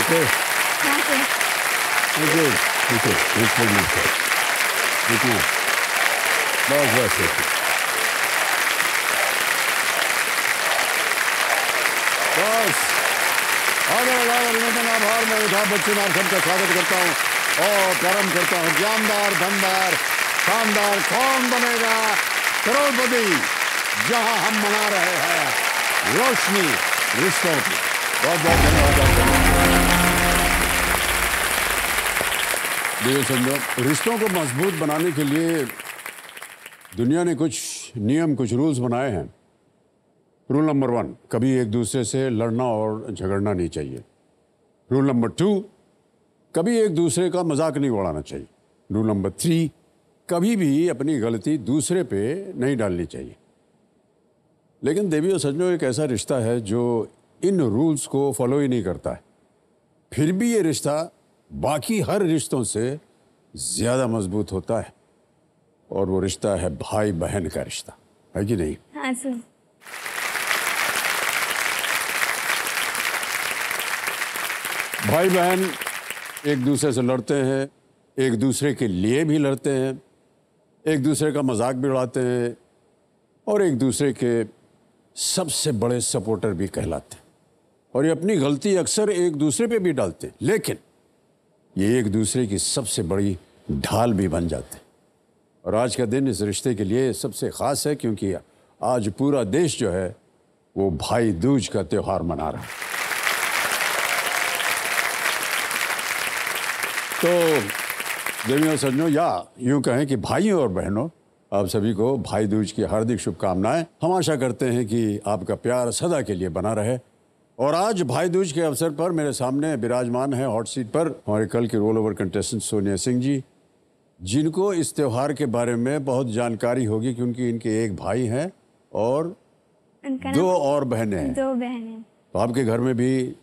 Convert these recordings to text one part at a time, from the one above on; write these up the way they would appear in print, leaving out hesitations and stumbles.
Okay हाँ sir. Thank you. ठीक है, बस बस बस आभार मैं अमिताभ बच्चन आप सबका स्वागत करता हूँ और प्रारंभ करता हूँ जानदार धनदार शानदार कौन बनेगा करोड़पति, जहाँ हम मना रहे हैं रोशनी रिश्तों की। बहुत बहुत धन्यवाद। देखिए समझो, रिश्तों को मजबूत बनाने के लिए दुनिया ने कुछ नियम, कुछ रूल्स बनाए हैं। रूल नंबर 1, कभी एक दूसरे से लड़ना और झगड़ना नहीं चाहिए। रूल नंबर 2, कभी एक दूसरे का मजाक नहीं उड़ाना चाहिए। रूल नंबर 3, कभी भी अपनी गलती दूसरे पे नहीं डालनी चाहिए। लेकिन देवी और सज्जनों, एक ऐसा रिश्ता है जो इन रूल्स को फॉलो ही नहीं करता है, फिर भी ये रिश्ता बाकी हर रिश्तों से ज्यादा मजबूत होता है, और वो रिश्ता है भाई बहन का रिश्ता, है कि नहीं? हाँ सर। भाई बहन एक दूसरे से लड़ते हैं, एक दूसरे के लिए भी लड़ते हैं, एक दूसरे का मजाक भी उड़ाते हैं, और एक दूसरे के सबसे बड़े सपोर्टर भी कहलाते हैं। और ये अपनी गलती अक्सर एक दूसरे पे भी डालते हैं, लेकिन ये एक दूसरे की सबसे बड़ी ढाल भी बन जाते हैं। और आज का दिन इस रिश्ते के लिए सबसे ख़ास है, क्योंकि आज पूरा देश जो है वो भाई दूज का त्यौहार मना रहा है। तो देवियों और सज्जनों, या यूं कहें कि भाइयों और बहनों, आप सभी को भाई दूज की हार्दिक शुभकामनाएं। हम आशा करते हैं कि आपका प्यार सदा के लिए बना रहे। और आज भाई दूज के अवसर पर मेरे सामने विराजमान है हॉट सीट पर हमारे कल की roll over contestant Sonia Singh ji, जिनको इस त्यौहार के बारे में बहुत जानकारी होगी, क्योंकि इनके एक भाई हैं और 2 और बहनें हैं। 2 बहनें। तो आपके घर में भी?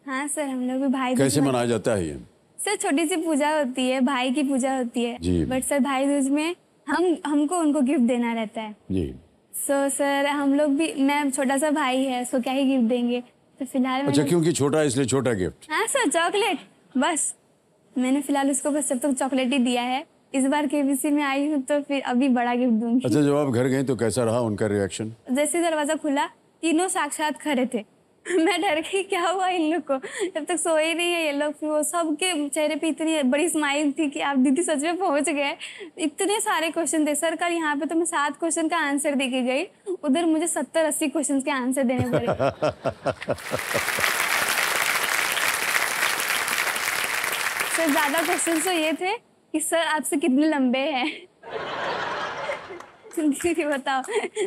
हाँ सर, हम लोग भी भाई दूज कैसे मनाया जाता है ये? सर छोटी सी पूजा होती है, भाई की पूजा होती है जी। बट सर भाई दूज में हमको उनको गिफ्ट देना रहता है जी। सो सर हम लोग भी, मैं छोटा सा भाई है, सो क्या ही गिफ्ट देंगे, तो फिलहाल अच्छा, क्योंकि छोटा इसलिए छोटा गिफ्ट? हाँ सर, चॉकलेट बस। मैंने फिलहाल उसको बस अब तक चॉकलेट ही दिया है। इस बार केबीसी में आई हूँ तो फिर अभी बड़ा गिफ्ट दूंगी। अच्छा, जब आप घर गए तो कैसा रहा उनका रिएक्शन? जैसे दरवाजा खुला, तीनों साक्षात खड़े थे। मैं डर गई, क्या हुआ इन लोग को, जब तक सोए नहीं है ये लोग। फिर वो सबके चेहरे पे इतनी बड़ी स्माइल थी कि आप दीदी सच में पहुंच गए। इतने सारे क्वेश्चन थे सर, कल यहाँ पे तो मैं 7 क्वेश्चन का आंसर दे के गई, उधर मुझे 70-80 क्वेश्चन के आंसर देने पड़े। सर ज्यादा क्वेश्चन तो ये थे कि सर आपसे कितने लंबे हैं। दीदी बताओ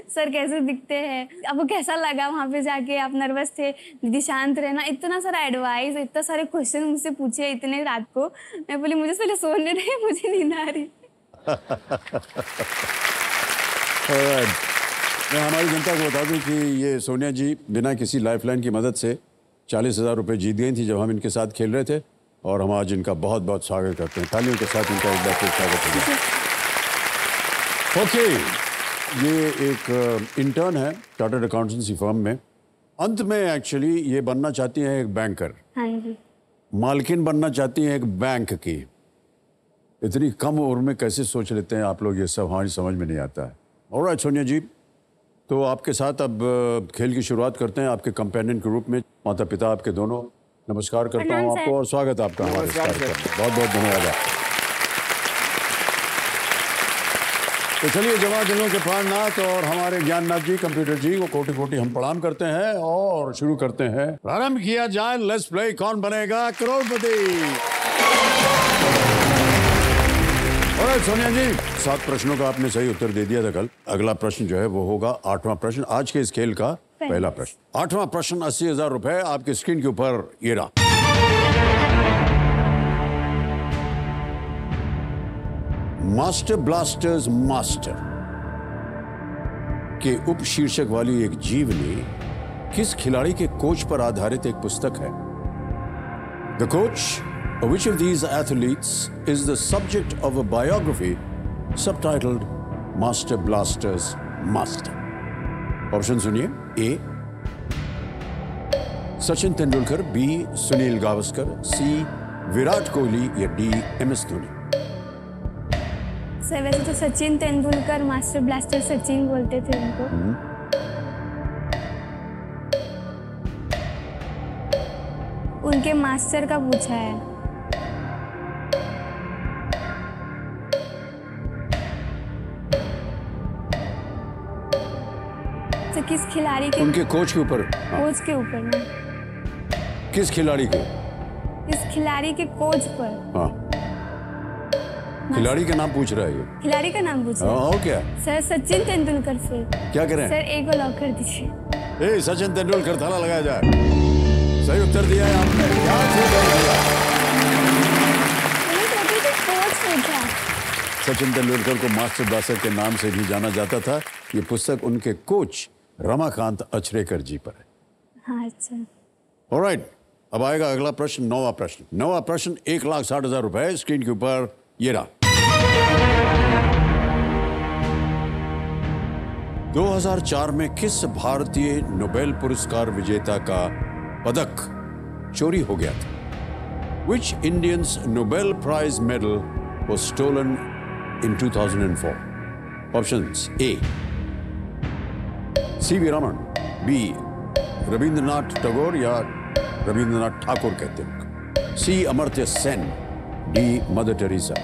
सर कैसे दिखते हैं, आपको कैसा लगा वहाँ पे जाके, आप नर्वस थे? दीदी शांत रहना। इतना सारा एडवाइस, इतना सारे क्वेश्चन मुझसे पूछे इतने रात को। मैं बोली मुझे पहले सोने नहीं, मुझे नींद आ रही। मैं हमारी जनता को बता दूं कि ये सोनिया जी बिना किसी लाइफलाइन की मदद से 40,000 रुपये जीत गई थी जब हम इनके साथ खेल रहे थे, और हम आज इनका बहुत बहुत स्वागत करते हैं। तालियों के साथ इनका एक बार फिर स्वागत है। ओके, ये एक इंटर्न है चार्टर्ड अकाउंटेंसी फर्म में। अंत में एक्चुअली ये बनना चाहती हैं एक बैंकर। हाँ जी। मालकिन बनना चाहती हैं एक बैंक की। इतनी कम उम्र में कैसे सोच लेते हैं आप लोग, ये सब हमारी समझ में नहीं आता है। ऑलराइट सोनिया जी, तो आपके साथ अब खेल की शुरुआत करते हैं आपके कंपेनियन के रूप में। माता पिता आपके दोनों, नमस्कार करता हूँ आपको और स्वागत आपका हमारे कार्यक्रम में। बहुत बहुत धन्यवाद। तो चलिए जमा दिलों के प्राणनाथ और हमारे ज्ञाननाथ जी, कंप्यूटर जी को कोटि कोटि हम प्रणाम करते हैं और शुरू करते हैं। प्रारंभ किया जाए, लेट्स प्ले कौन बनेगा करोड़पति। और सोनिया जी, 7 प्रश्नों का आपने सही उत्तर दे दिया था कल। अगला प्रश्न जो है वो होगा 8वां प्रश्न, आज के इस खेल का पहला प्रश्न। 8वां प्रश्न 80,000 रुपए आपकी स्क्रीन के ऊपर ये रहा। मास्टर ब्लास्टर्स मास्टर के उपशीर्षक वाली एक जीवनी किस खिलाड़ी के कोच पर आधारित एक पुस्तक है? The coach which of these athletes is the subject of a biography subtitled Master Blaster's Master? Option सुनिए। ए सचिन तेंदुलकर, बी सुनील गावस्कर, सी विराट कोहली या डी MS धोनी? सर वैसे तो सचिन तेंदुलकर, मास्टर ब्लास्टर सचिन बोलते थे उनको। उनके मास्टर का पूछा है। तो किस खिलाड़ी के? उनके कोच के ऊपर। कोच के ऊपर ना? किस खिलाड़ी के? किस खिलाड़ी के कोच पर? हाँ, खिलाड़ी का नाम पूछ रहा है ये। खिलाड़ी का नाम पूछ रहा है? हाँ, क्या? सर सचिन तेंदुलकर। फिर क्या करें? सर ए को लॉक कर दीजिए। सचिन तेंदुलकर, ताला लगाया जाए। सही उत्तर दिया है आपने। क्या कोच पूछा। सचिन तेंदुलकर को मास्टर ब्लास्टर के नाम से भी जाना जाता था। ये पुस्तक उनके कोच रमाकांत अचरेकर जी पर है। हाँ, अच्छा। ऑलराइट, अब आएगा अगला प्रश्न, 9वां प्रश्न। 9वां प्रश्न 1,60,000 रुपए स्क्रीन के ऊपर ये रहा। 2004 में किस भारतीय नोबेल पुरस्कार विजेता का पदक चोरी हो गया था? Which Indian's Nobel Prize medal was stolen in 2004? Options: A. C.V. Raman, B. Rabindranath Tagore या रविंद्रनाथ ठाकुर कहते हैं, C. Amartya Sen, D. Mother Teresa?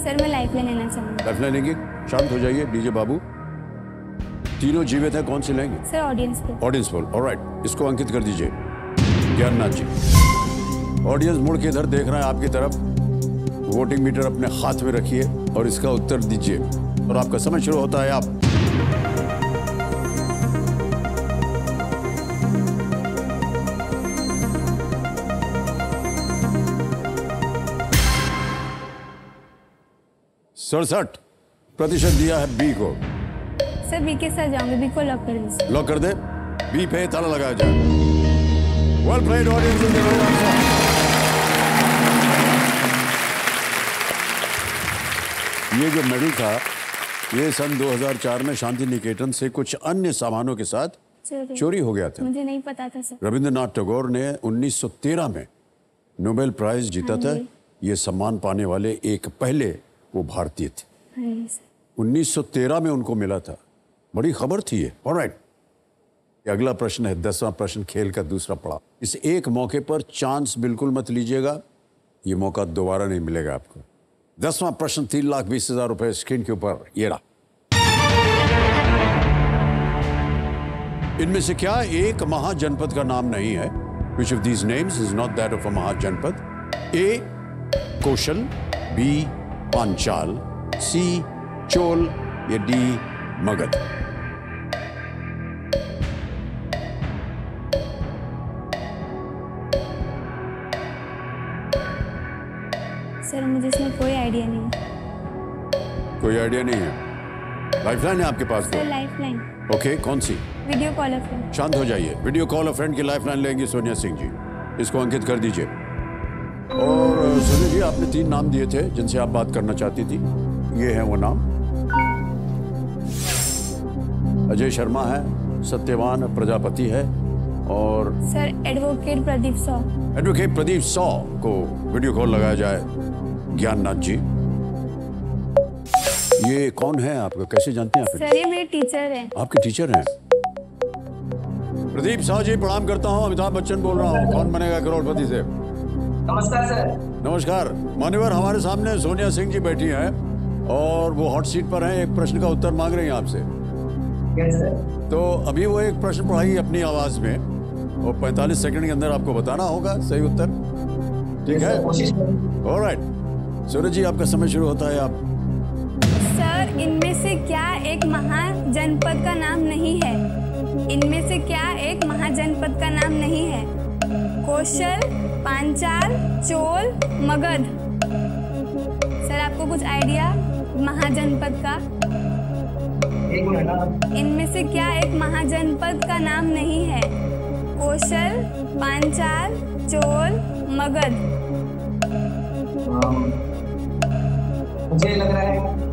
Sir मैं लाइफलाइन लेना चाहूंगा। लाइफलाइन लेंगे? शांत हो जाइए डीजे बाबू। तीनों जीवित हैं, कौन से लेंगे? Sir audience poll. Audience poll, alright, इसको अंकित कर दीजिए ज्ञाननाथ जी। ऑडियंस मुड़ के इधर देख रहा है आपकी तरफ। वोटिंग मीटर अपने हाथ में रखिए और इसका उत्तर दीजिए और आपका समय शुरू होता है। आप सड़सठ % दिया है बी को। सर बी के साथ जाऊंगी, बी को लॉक कर दीजिए। लॉक कर दे। बी पे ताला लगाया जाए। Well played audience. ये जो मेडल था ये सन 2004 में शांति निकेतन से कुछ अन्य सामानों के साथ चोरी हो गया था। मुझे नहीं पता था सर। रविंद्रनाथ टैगोर ने 1913 में नोबेल प्राइज जीता था। ये सम्मान पाने वाले एक पहले वो भारतीय थे। 1913 में उनको मिला था। बड़ी खबर थी ये। ऑलराइट, अगला प्रश्न है 10वां प्रश्न, खेल का दूसरा पड़ाव। इस एक मौके पर चांस बिल्कुल मत लीजिएगा, ये मौका दोबारा नहीं मिलेगा आपको। 10वां प्रश्न 3,20,000 रुपए स्क्रीन के ऊपर ये रहा। इनमें से क्या एक महाजनपद का नाम नहीं है? Which of these names is not that of a महाजनपद? A. Kaushal, B. Panchal, C. Chola या D. मगध? सर मुझे इसमें कोई आइडिया नहीं। कोई आइडिया नहीं है? लाइफलाइन है आपके पास? Sir lifeline. ओके, कौन सी? Video call a friend. शांत हो जाइए। वीडियो कॉल अ फ्रेंड की लाइफलाइन लेंगी सोनिया सिंह जी। इसको अंकित कर दीजिए। और सोनिया जी, आपने 3 नाम दिए थे जिनसे आप बात करना चाहती थी। ये है वो नाम। अजय शर्मा है, सत्यवान प्रजापति है और सर एडवोकेट प्रदीप सौ। एडवोकेट प्रदीप सौ को वीडियो कॉल लगाया जाए। ज्ञाननाथ जी, ये कौन है आपको, कैसे जानते हैं आप? सर ये मेरे टीचर हैं। आपके टीचर हैं? प्रदीप साहु जी, प्रणाम करता हूँ। अमिताभ बच्चन बोल रहा हूँ, कौन बनेगा करोड़पति से। नमस्कार सर। नमस्कार मान्यवर, हमारे सामने सोनिया सिंह जी बैठी हैं और वो हॉट सीट पर हैं। एक प्रश्न का उत्तर मांग रही हैं आपसे। Yes sir. तो अभी वो एक प्रश्न पढ़ाई अपनी आवाज में और 45 सेकंड के अंदर आपको बताना होगा सही उत्तर। ठीक है? कोशिश करें। ऑलराइट, सूरज जी आपका समय शुरू होता है। आप सर इनमें से क्या एक महाजनपद का नाम नहीं है? इनमें से क्या एक महाजनपद का नाम नहीं है? कौशल, पांचाल, चोल, मगध। सर आपको कुछ आइडिया महाजनपद का? एक मिनट। इनमें से क्या एक महाजनपद का नाम नहीं है? कौशल, पांचाल, चोल, मगध। मुझे लग रहा है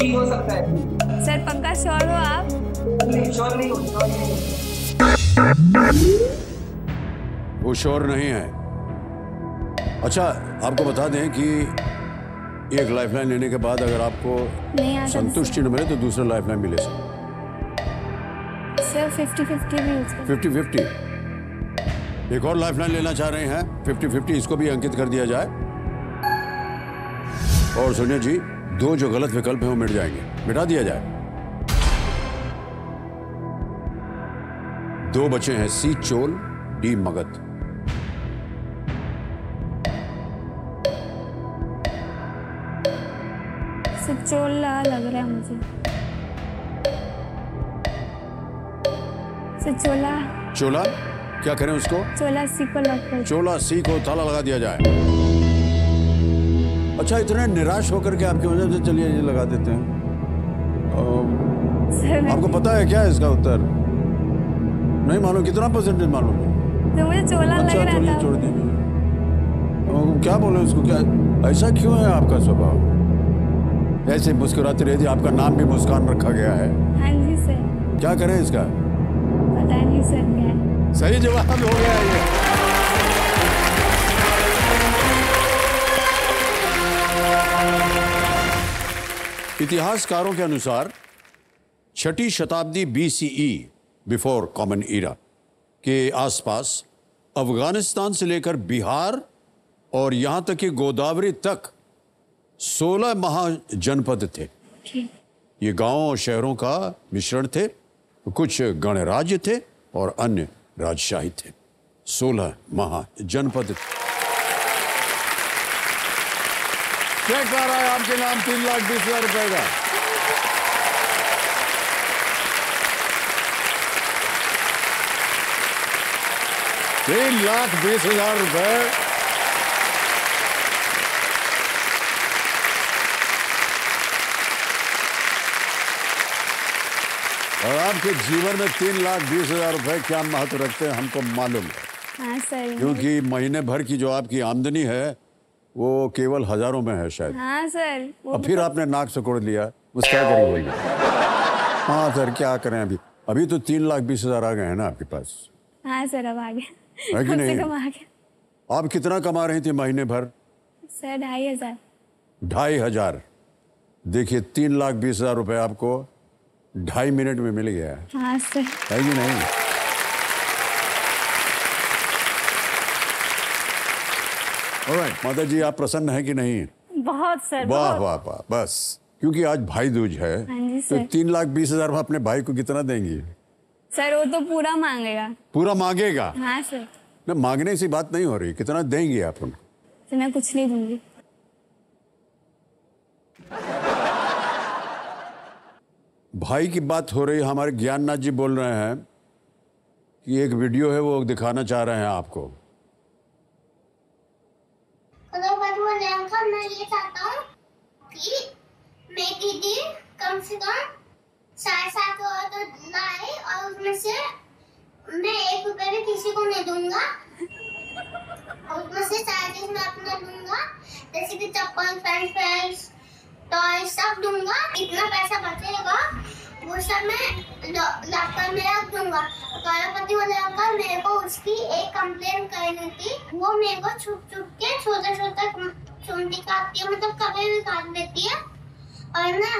बी हो सकता है, बी। सर पक्का श्योर हो आप? नहीं, श्योर नहीं हो, श्योर नहीं हो। वो श्योर नहीं है। अच्छा, आपको बता दें कि एक लाइफलाइन लेने के बाद अगर आपको नहीं आता संतुष्टि न मिले तो दूसरा लाइफलाइन मिले सर। 50-50 भी यूज कर। 50-50 एक और लाइफलाइन लेना चाह रहे हैं। 50-50 इसको भी अंकित कर दिया जाए। और सुनिए जी, 2 जो गलत विकल्प हैं वो मिट जाएंगे, मिटा दिया जाए। 2 बचे हैं, सी चोल, डी मगध। चोला लग रहा है मुझे। चोला। चोला क्या करें उसको? चोला सी को लॉक कर। चोला सी को ताला लगा दिया जाए। अच्छा, इतने निराश होकर के आपकी वजह से चलिए ये लगा देते हैं। सर आपको पता है क्या इसका उत्तर? नहीं मालूम? कितना परसेंटेज मालूम है? तो मुझे चोला लग अच्छा, रहा चलिए था। छोड़ दीजिए। क्या बोले उसको? क्या ऐसा क्यों है आपका स्वभाव? ऐसे मुस्कुराते रहती, आपका नाम भी मुस्कान रखा गया है। हाँ जी सर। क्या करें इसका? पता नहीं सर क्या है। सही जवाब हो गया ये। इतिहासकारों के अनुसार 6ठी शताब्दी BCE बिफोर कॉमन ईरा के आसपास अफगानिस्तान से लेकर बिहार और यहां तक कि गोदावरी तक 16 महाजनपद थे। ये गांवों और शहरों का मिश्रण थे। कुछ गणराज्य थे और अन्य राजशाही थे। 16 महाजनपद। चेक आ रहा है आपके नाम 3,20,000 रुपए का। ₹3,20,000। और आपके जीवन में 3,20,000 रुपए क्या महत्व रखते हैं हमको मालूम है। हाँ सर। क्योंकि महीने भर की जो आपकी आमदनी है वो केवल हजारों में है शायद। हाँ सर। अब फिर आपने नाक सिकोड़ लिया, बस क्या करेंगे? हाँ सर, क्या करें? अभी तो 3,20,000 आ गए हैं ना आपके पास। हाँ सर, अब आ गया। है कि कम से नहीं? कम आ गया। आप कितना कमा रही थी महीने भर? सर 2,500। 2,500। देखिए 3,20,000 रुपए आपको 2.5 मिनट में मिल गया है। हाँ सर। है कि नहीं? ऑलराइट माता जी, आप प्रसन्न हैं कि नहीं? बहुत सर। वाह बहुत। वाह वाह। बस क्योंकि आज भाई दूज है हाँ जी तो सर। 3,20,000 अपने भाई को कितना देंगी? सर वो तो पूरा मांगेगा। पूरा मांगेगा? हाँ सर। ना, मांगने से बात नहीं हो रही, कितना देंगी आप उनको? तो मैं कुछ नहीं दूंगी। भाई की बात हो रही है। हमारे ज्ञाननाथ जी बोल रहे हैं कि एक वीडियो है वो दिखाना चाह रहे हैं आपको। अंकल, मैं ये चाहता हूँ कि मेरी दीदी कम से कम 7.5 करोड़ तो लाए और उसमें से मैं 1 रुपए भी किसी को नहीं दूंगा और उसमें से 40 मैं अपना दूंगा, जैसे कि चप्पल, पेंस, टॉय सब दूंगा। इतना पैसा बचेगा वो सब मैं लॉकर में रख दूंगा। करोड़पति वाले अंकल, मेरे को उसकी एक कंप्लेन करनी थी। वो मेरे को छुप के छोटा चुंडी काटती है, मतलब कभी भी काट देती है। और ना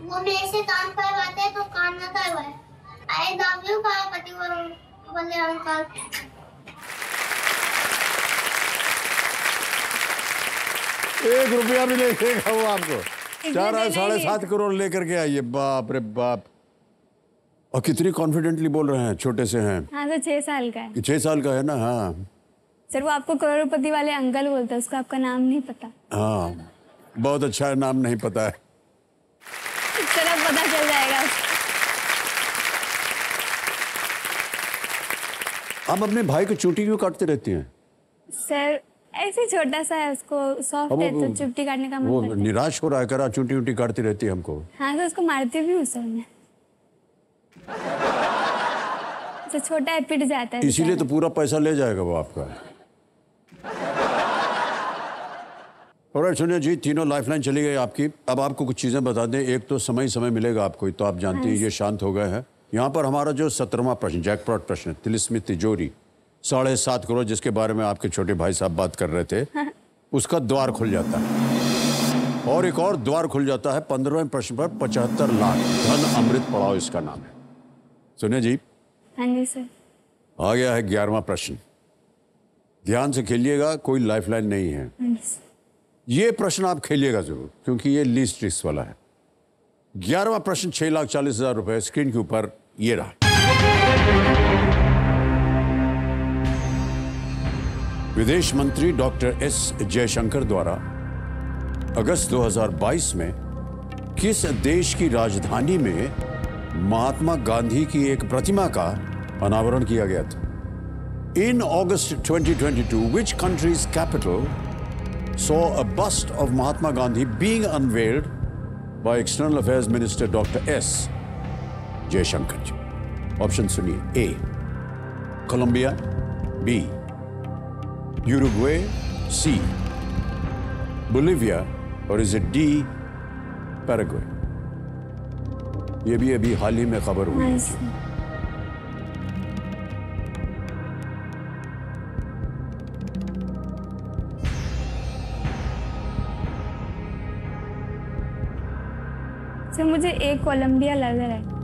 वो मेरे से काम करवाते हैं तो काम ना करवाए। आई लव यू करोड़पति वाले अंकल। 1 रुपया भी नहीं देगा वो आपको। 4.5 करोड़ लेकर के आइए। बाप रे बाप। और कितनी कॉन्फिडेंटली बोल रहे हैं, छोटे से हैं। हाँ सर, 6 साल का है। 6 साल का है ना? हाँ सर, वो आपको करोड़पति वाले अंकल बोलते हैं, उसको आपका नाम नहीं पता। हाँ, बहुत अच्छा है, नाम नहीं पता है। सर अब पता चल जाएगा। आप अपने भाई को चूटी क्यों काटते रहती हैं? सर ऐसे छोटा सा है, उसको सॉफ्ट है तो चुट्टी काटने का मन वो करता है। निराश हो रहा है, करा चूटी उटी काटती रहती है हमको। हाँ सर, उसको मारती भी हूँ सर मैं। तो छोटा है, पिट जाता है। इसीलिए तो पूरा पैसा ले जाएगा वो आपका। और सुनिए जी, तीनों लाइफलाइन चली गई आपकी। अब आपको कुछ चीज़ें बता दें। एक तो समय मिलेगा आपको, तो आप जानते हैं ये शांत हो गए हैं। यहाँ पर हमारा जो 17वां प्रश्न, जैकपॉट प्रश्न, तिलिस्मी तिजोरी 7.5 करोड़, जिसके बारे में आपके छोटे भाई साहब बात कर रहे थे, उसका द्वार खुल जाता है। और एक और द्वार खुल जाता है 15वें प्रश्न पर 75 लाख। धन अमृत पड़ाव इसका नाम है। सुनिए जी। हाँ जी सर। आ गया है 11वां प्रश्न। ध्यान से खेलिएगा, कोई लाइफलाइन नहीं है। हाँ जी सर। ये प्रश्न आप खेलिएगा जरूर, क्योंकि ये लीस्ट रिस्क वाला है। 11वां प्रश्न 6,40,000 रुपए स्क्रीन के ऊपर ये रहा। विदेश मंत्री डॉक्टर एस जयशंकर द्वारा अगस्त 2022 में किस देश की राजधानी में महात्मा गांधी की एक प्रतिमा का अनावरण किया गया था? इन अगस्त 2022, which country's capital saw a bust of Mahatma Gandhi being unveiled by External Affairs Minister Dr. S. Jaishankar ji? Option सुनिए। A. Colombia, B. Uruguay, C. Bolivia, और इज D. पैराग्वे? ये भी अभी हाल ही में खबर हुई है। सर मुझे एक कोलंबिया लग रहा है।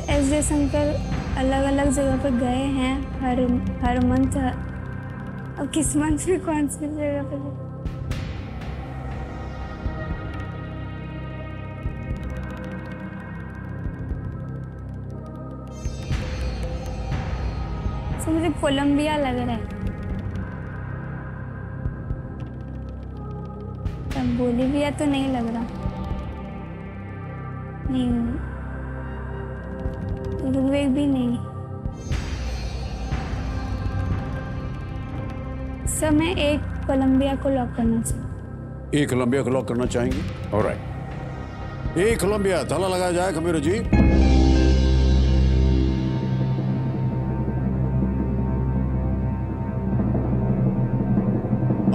एस जयशंकर अलग अलग जगह पर गए हैं हर मंथ। अब किस मंथ में कौन सी जगह पर? तो मुझे कोलंबिया लग रहा है। तब बोलिविया तो नहीं लग रहा। नहीं, उरुग्वे भी नहीं। सर मैं एक कोलंबिया को लॉक करना चाहिए। एक कोलंबिया को लॉक करना चाहेंगे? ऑलराइट, एक कोलंबिया। ताला लगाया जाए कबीर जी।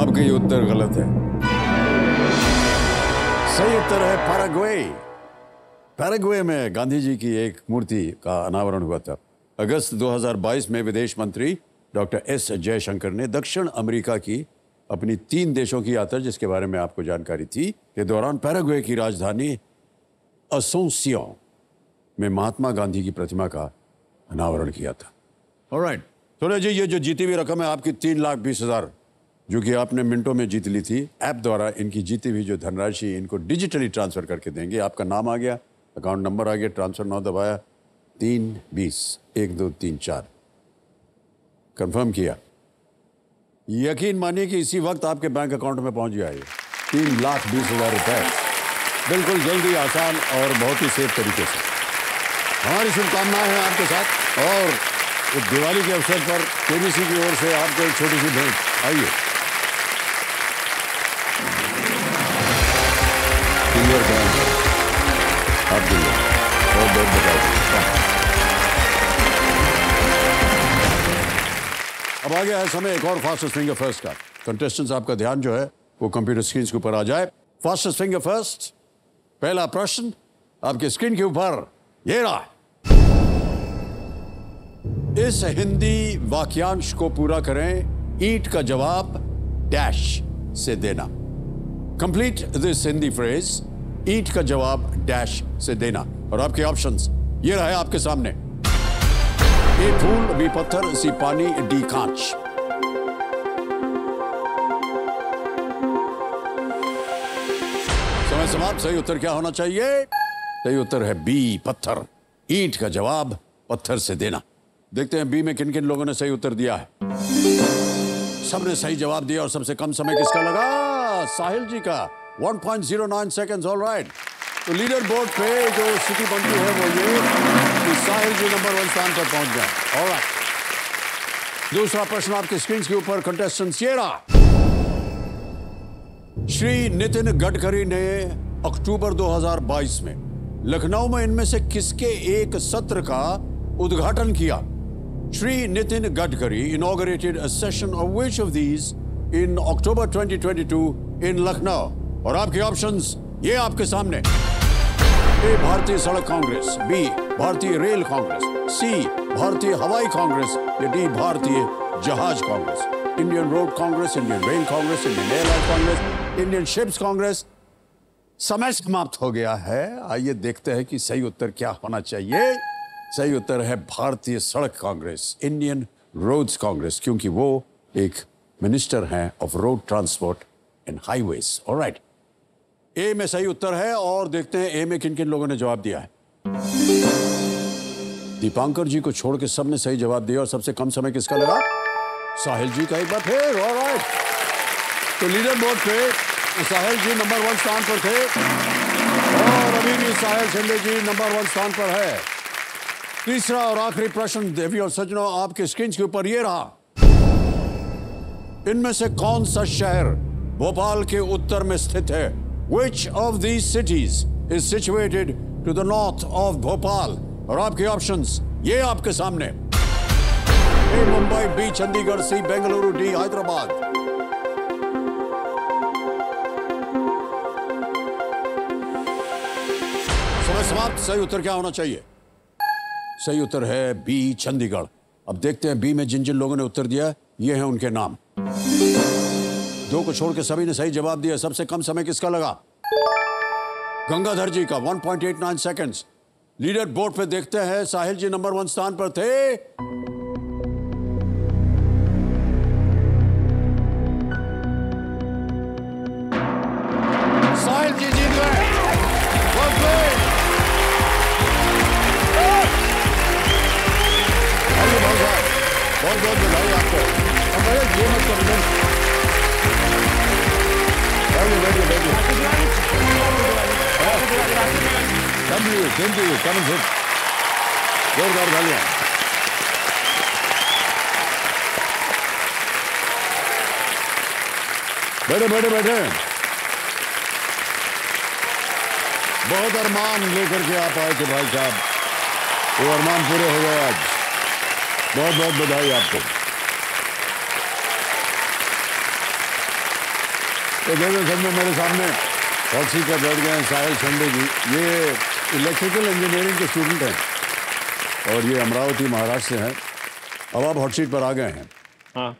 अब ये उत्तर गलत है। सही उत्तर है पैराग्वे। पैराग्वे में गांधी जी की एक मूर्ति का अनावरण हुआ था। अगस्त 2022 में विदेश मंत्री डॉक्टर एस जयशंकर ने दक्षिण अमेरिका की अपनी 3 देशों की यात्रा, जिसके बारे में आपको जानकारी थी, के दौरान पैराग्वे की राजधानी असोंसियोन में महात्मा गांधी की प्रतिमा का अनावरण किया था। ऑलराइट, तो जी ये जो जीती हुई रकम है आपकी 3,20,000, जो कि आपने मिनटों में जीत ली थी। ऐप द्वारा इनकी जीती हुई जो धनराशि इनको डिजिटली ट्रांसफर करके देंगे। आपका नाम आ गया, अकाउंट नंबर आ गया, ट्रांसफर नाउ दबाया, 3201234 कंफर्म किया। यकीन मानिए कि इसी वक्त आपके बैंक अकाउंट में पहुंच गया ये 3,20,000 रुपए, बिल्कुल जल्दी, आसान और बहुत ही सेफ तरीके से। हमारी शुभकामनाएं हैं आपके साथ। और इस दिवाली के अवसर पर केबीसी की ओर से आपको एक छोटी सी भेंट। आइए, आप बहुत बहुत बताइए। अब आ गया है समय एक और फास्टेस्ट फिंगर फर्स्ट का। कंटेस्टेंट्स, आपका ध्यान जो है वो कंप्यूटर स्क्रीन के ऊपर आ जाए। फास्टेस्ट फिंगर फर्स्ट, पहला प्रश्न आपके स्क्रीन के ऊपर ये रहा। इस हिंदी वाक्यांश को पूरा करें। ईंट का जवाब डैश से देना। Complete this Hindi phrase. ईंट का जवाब डैश से देना। और आपके ऑप्शंस ये रहे आपके सामने। ए फूल, बी पत्थर, सी पानी, डी कांच। समय समाप्त। सही उत्तर क्या होना चाहिए? सही उत्तर है बी पत्थर। ईंट का जवाब पत्थर से देना। देखते हैं बी में किन किन लोगों ने सही उत्तर दिया है। सबने सही जवाब दिया और सबसे कम समय किसका लगा? साहिल जी का, 1.09 सेकेंड्स। ऑल राइट, तो लीडर बोर्ड पे जो स्थिति बनती है वो ये कि साहिल जी नंबर 1 स्थान पर पहुंच गए। ऑल राइट, दूसरा प्रश्न आपके स्क्रीन के ऊपर कंटेस्टेंट्स ये रहा। श्री नितिन गडकरी ने अक्टूबर 2022 में लखनऊ में इनमें से किसके एक सत्र का उद्घाटन किया। Shri Nitin Gadkari inaugurated a session of which of these in October 2022 in Lucknow? और आपके ऑप्शंस ये आपके सामने। ए भारतीय सड़क कांग्रेस, बी भारतीय रेल कांग्रेस, सी भारतीय हवाई कांग्रेस या डी भारतीय जहाज Congress. Indian road Congress, Indian rail Congress, Indian airline Congress, Indian ships Congress. समय समाप्त हो गया है। आइए देखते हैं कि सही उत्तर क्या होना चाहिए। सही उत्तर है भारतीय सड़क कांग्रेस, इंडियन रोड्स कांग्रेस, क्योंकि वो एक मिनिस्टर हैं of road transport and highways. Alright, A में सही उत्तर है और देखते हैं ए में किन किन लोगों ने जवाब दिया है। दीपांकर जी को छोड़ के सबने सही जवाब दिया और सबसे कम समय किसका लगा? साहिल जी का। एक बार फिर। ऑलराइट, तो लीडर बोर्ड पे साहिल जी नंबर 1 स्थान पर थे और अभी भी साहिल शिंदे जी नंबर 1 स्थान पर है। तीसरा और आखिरी प्रश्न देवी और सज्जनों आपके स्क्रीन के ऊपर ये रहा। इनमें से कौन सा शहर भोपाल के उत्तर में स्थित है? Which of these cities is situated to the north of Bhopal? और आपके ऑप्शंस ये आपके सामने। ए मुंबई, बी चंडीगढ़, सी बेंगलुरु, डी हैदराबाद। समय समाप्त। सही उत्तर क्या होना चाहिए? सही उत्तर है बी चंडीगढ़। अब देखते हैं बी में जिन जिन लोगों ने उत्तर दिया ये हैं उनके नाम। 2 को छोड़ के सभी ने सही जवाब दिया। सबसे कम समय किसका लगा? गंगाधर जी का 1.89 सेकंड्स। लीडर बोर्ड पे देखते हैं साहिल जी नंबर 1 स्थान पर थे। साहिल जी जीत गए। बहुत बहुत बधाई आपको। अब ये मत करो। जोरदार तालियां। बैठे बैठे बैठे। बहुत अरमान लेकर के आप आए थे भाई साहब, वो अरमान पूरे हो गए आज। बहुत बहुत बधाई आपको। तो देखो सब में मेरे सामने हॉट सीट पर बैठ गए हैं साहिल शिंदे जी। ये इलेक्ट्रिकल इंजीनियरिंग के स्टूडेंट हैं और ये अमरावती महाराष्ट्र से हैं। अब आप हॉट सीट पर आ गए हैं। हाँ,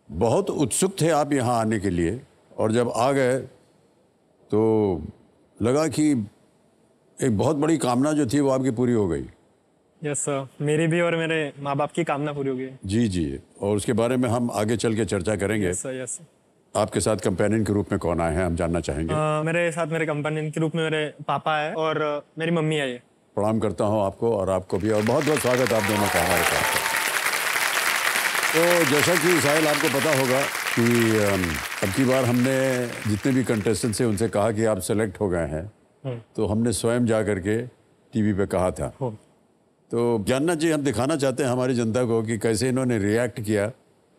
बहुत उत्सुक थे आप यहाँ आने के लिए और जब आ गए तो लगा कि एक बहुत बड़ी कामना जो थी वो आपकी पूरी हो गई। यस सर, मेरी भी और मेरे माँ बाप की कामना पूरी हो गई। जी जी, और उसके बारे में हम आगे चल के चर्चा करेंगे। Yes sir, yes sir. आपके साथ कंपेनियन के रूप में कौन आए हैं हम जानना चाहेंगे। मेरे साथ मेरे कंपेनियन के रूप में मेरे पापा है और मेरी मम्मी है। ये प्रणाम करता हूं आपको और आपको भी, और बहुत बहुत स्वागत आप दोनों का हमारे साथ। तो जैसा कि साहिल आपको पता होगा कि अब की बार हमने जितने भी कंटेस्टेंट से उनसे कहा कि आप सेलेक्ट हो गए हैं, तो हमने स्वयं जा करके टीवी पे कहा था। तो जानना जी हम दिखाना चाहते हैं हमारी जनता को कि कैसे इन्होंने रिएक्ट किया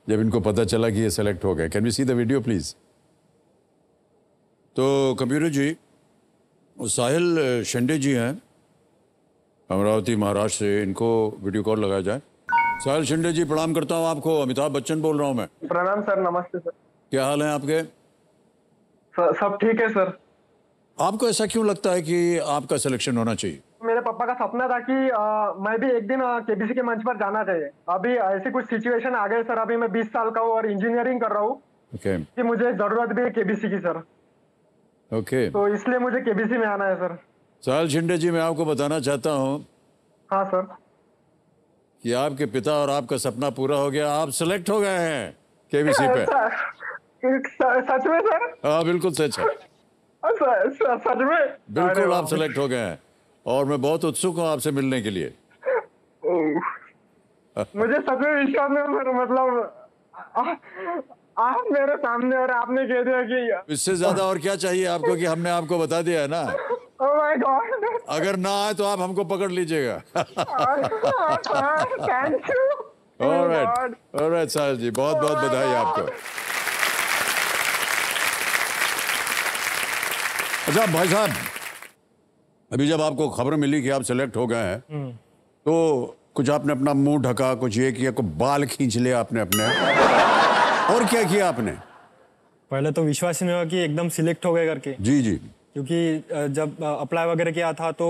जब इनको पता चला कि ये सेलेक्ट हो गए। Can we see the video please? तो कंप्यूटर जी, साहिल शिंदे जी हैं अमरावती महाराष्ट्र से, इनको वीडियो कॉल लगाया जाए। साहिल शिंदे जी प्रणाम करता हूँ आपको। अमिताभ बच्चन बोल रहा हूँ मैं। प्रणाम सर, नमस्ते सर। क्या हाल है आपके? सब ठीक है सर। आपको ऐसा क्यों लगता है कि आपका सिलेक्शन होना चाहिए? मेरे पापा का सपना था कि मैं भी एक दिन केबीसी के मंच पर जाना चाहिए। अभी ऐसी कुछ सिचुएशन आ गए सर। अभी मैं 20 साल का हूँ और इंजीनियरिंग कर रहा हूँ। कि मुझे जरूरत भी है केबीसी की सर। ओके, तो इसलिए मुझे केबीसी में आना है सर। साहिल शिंदे जी, मैं आपको बताना चाहता हूँ हाँ सर, कि आपके पिता और आपका सपना पूरा हो गया। आप सिलेक्ट हो गए हैं केबीसी पे। सच में सर? हाँ बिल्कुल सच है। सच में? बिल्कुल आप सिलेक्ट हो गए हैं और मैं बहुत उत्सुक हूँ आपसे मिलने के लिए। मुझे सच में विश्वास नहीं, मतलब आप मेरे सामने और आपने कह दिया कि इससे ज्यादा और क्या चाहिए आपको कि हमने आपको बता दिया है ना। Oh my God. अगर ना आए तो आप हमको पकड़ लीजिएगा। Thank you. ऑलराइट साहिल जी, बहुत बहुत बधाई आपको। अच्छा भाई साहब, अभी जब आपको खबर मिली कि आप सिलेक्ट हो गए हैं तो कुछ आपने अपना मुंह ढका, कुछ ये किया, कुछ बाल खींच लिया आपने अपने, और क्या किया आपने? पहले तो विश्वास ही नहीं हुआ कि एकदम सिलेक्ट हो गए करके, जी जी। क्योंकि जब अप्लाई वगैरह किया था तो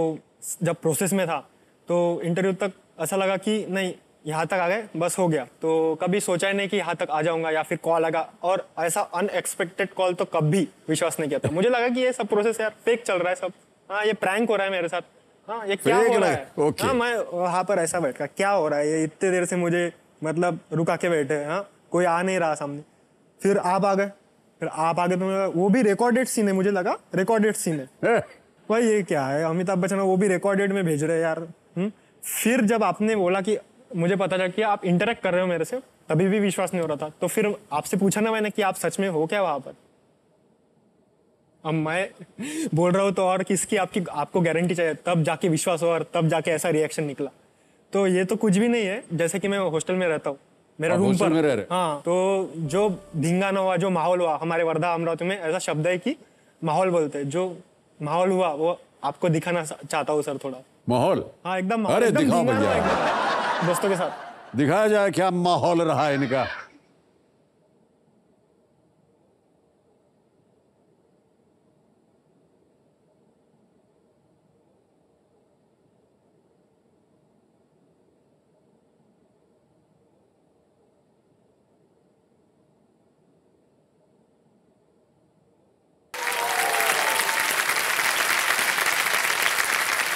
जब प्रोसेस में था तो इंटरव्यू तक ऐसा लगा कि नहीं यहाँ तक आ गए बस हो गया। तो कभी सोचा ही नहीं कि यहाँ तक आ जाऊंगा या फिर कॉल आएगा, और ऐसा अनएक्सपेक्टेड कॉल तो कभी विश्वास नहीं किया था। मुझे लगा कि ये सब प्रोसेस यार फेक चल रहा है सब, हाँ ये प्रैंक हो रहा है मेरे साथ, हाँ ये क्या हो रहा है। okay. हाँ मैं वहाँ पर ऐसा बैठा क्या हो रहा है, ये इतने देर से मुझे मतलब रुका के बैठे, हाँ कोई आ नहीं रहा सामने। फिर आप आ गए, तो वो भी रिकॉर्डेड सीन है, मुझे लगा रिकॉर्डेड सीन है। भाई ये क्या है, अमिताभ बच्चन वो भी रिकॉर्डेड में भेज रहे हैं यार। फिर जब आपने बोला कि मुझे पता चला कि आप इंटरेक्ट कर रहे हो मेरे से, तभी भी विश्वास नहीं हो रहा था। तो फिर आपसे पूछा ना मैंने कि आप सच में हो क्या वहां पर। अब मैं बोल रहा हूँ तो और किसकी आपको गारंटी चाहिए, तब जाके विश्वास हो और तब जाके ऐसा रिएक्शन निकला। तो ये तो कुछ भी नहीं है। जैसे कि मैं हॉस्टल में रहता हूँ, मेरा रूम पर में रह रहे। हाँ, तो जो धिंगाना हुआ, जो माहौल हुआ हमारे वर्धा अमरावती में, ऐसा शब्द है कि माहौल बोलते हैं। जो माहौल हुआ वो आपको दिखाना चाहता हूँ सर थोड़ा। माहौल? हाँ एकदम। अरे एकदम दिखाओ धिंगाना भैया, एकदम दोस्तों के साथ दिखाया जाए क्या माहौल रहा है इनका।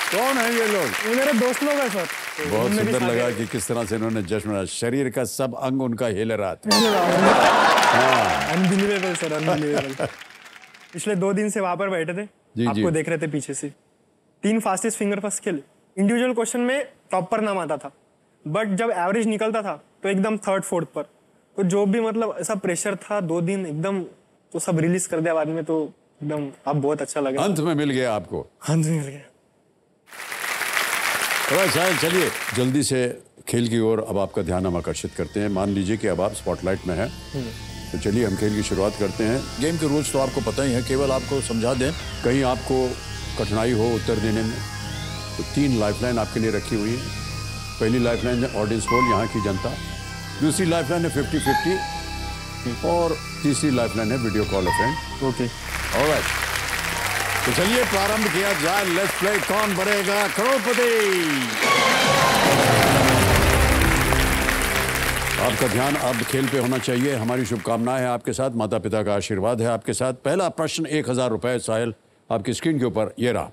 कौन है ये लोग? ये मेरे दोस्त लोग हैं सर। बहुत सुंदर लगा कि किस तरह से इन्होंने जश्न मनाया, शरीर का सब अंग उनका हिल रहा था। Unbelievable sir, unbelievable. पिछले 2 दिन से वहां पर बैठे थे, आपको देख रहे थे पीछे से। 3 फास्टेस्ट फिंगर फर्स्ट खेले। इंडिविजुअल क्वेश्चन में टॉप पर नाम आता था, बट जब एवरेज निकलता था तो एकदम 3rd 4th पर। तो जो भी मतलब ऐसा प्रेशर था 2 दिन एकदम, तो सब रिलीज कर दिया बाद में। तो एकदम अब बहुत अच्छा लगा, अंत में मिल गया आपको। अंत में मिल गया। शायद चलिए जल्दी से खेल की ओर अब आपका ध्यान हम आकर्षित करते हैं। मान लीजिए कि अब आप स्पॉटलाइट में हैं, तो चलिए हम खेल की शुरुआत करते हैं। गेम के रूल्स तो आपको पता ही है, केवल आपको समझा दें। कहीं आपको कठिनाई हो उत्तर देने में तो 3 लाइफलाइन आपके लिए रखी हुई है। पहली लाइफलाइन है ऑडियंस पोल, यहाँ की जनता। दूसरी लाइफलाइन है 50-50 और तीसरी लाइफलाइन है video call a friend. Okay alright, तो चलिए प्रारंभ किया जाए। लेट्स प्ले कौन बनेगा करोड़पति। आपका ध्यान अब खेल पे होना चाहिए। हमारी शुभकामनाएं हैं आपके साथ, माता पिता का आशीर्वाद है आपके साथ। पहला प्रश्न 1000 रुपए साहिल आपकी स्क्रीन के ऊपर ये रहा।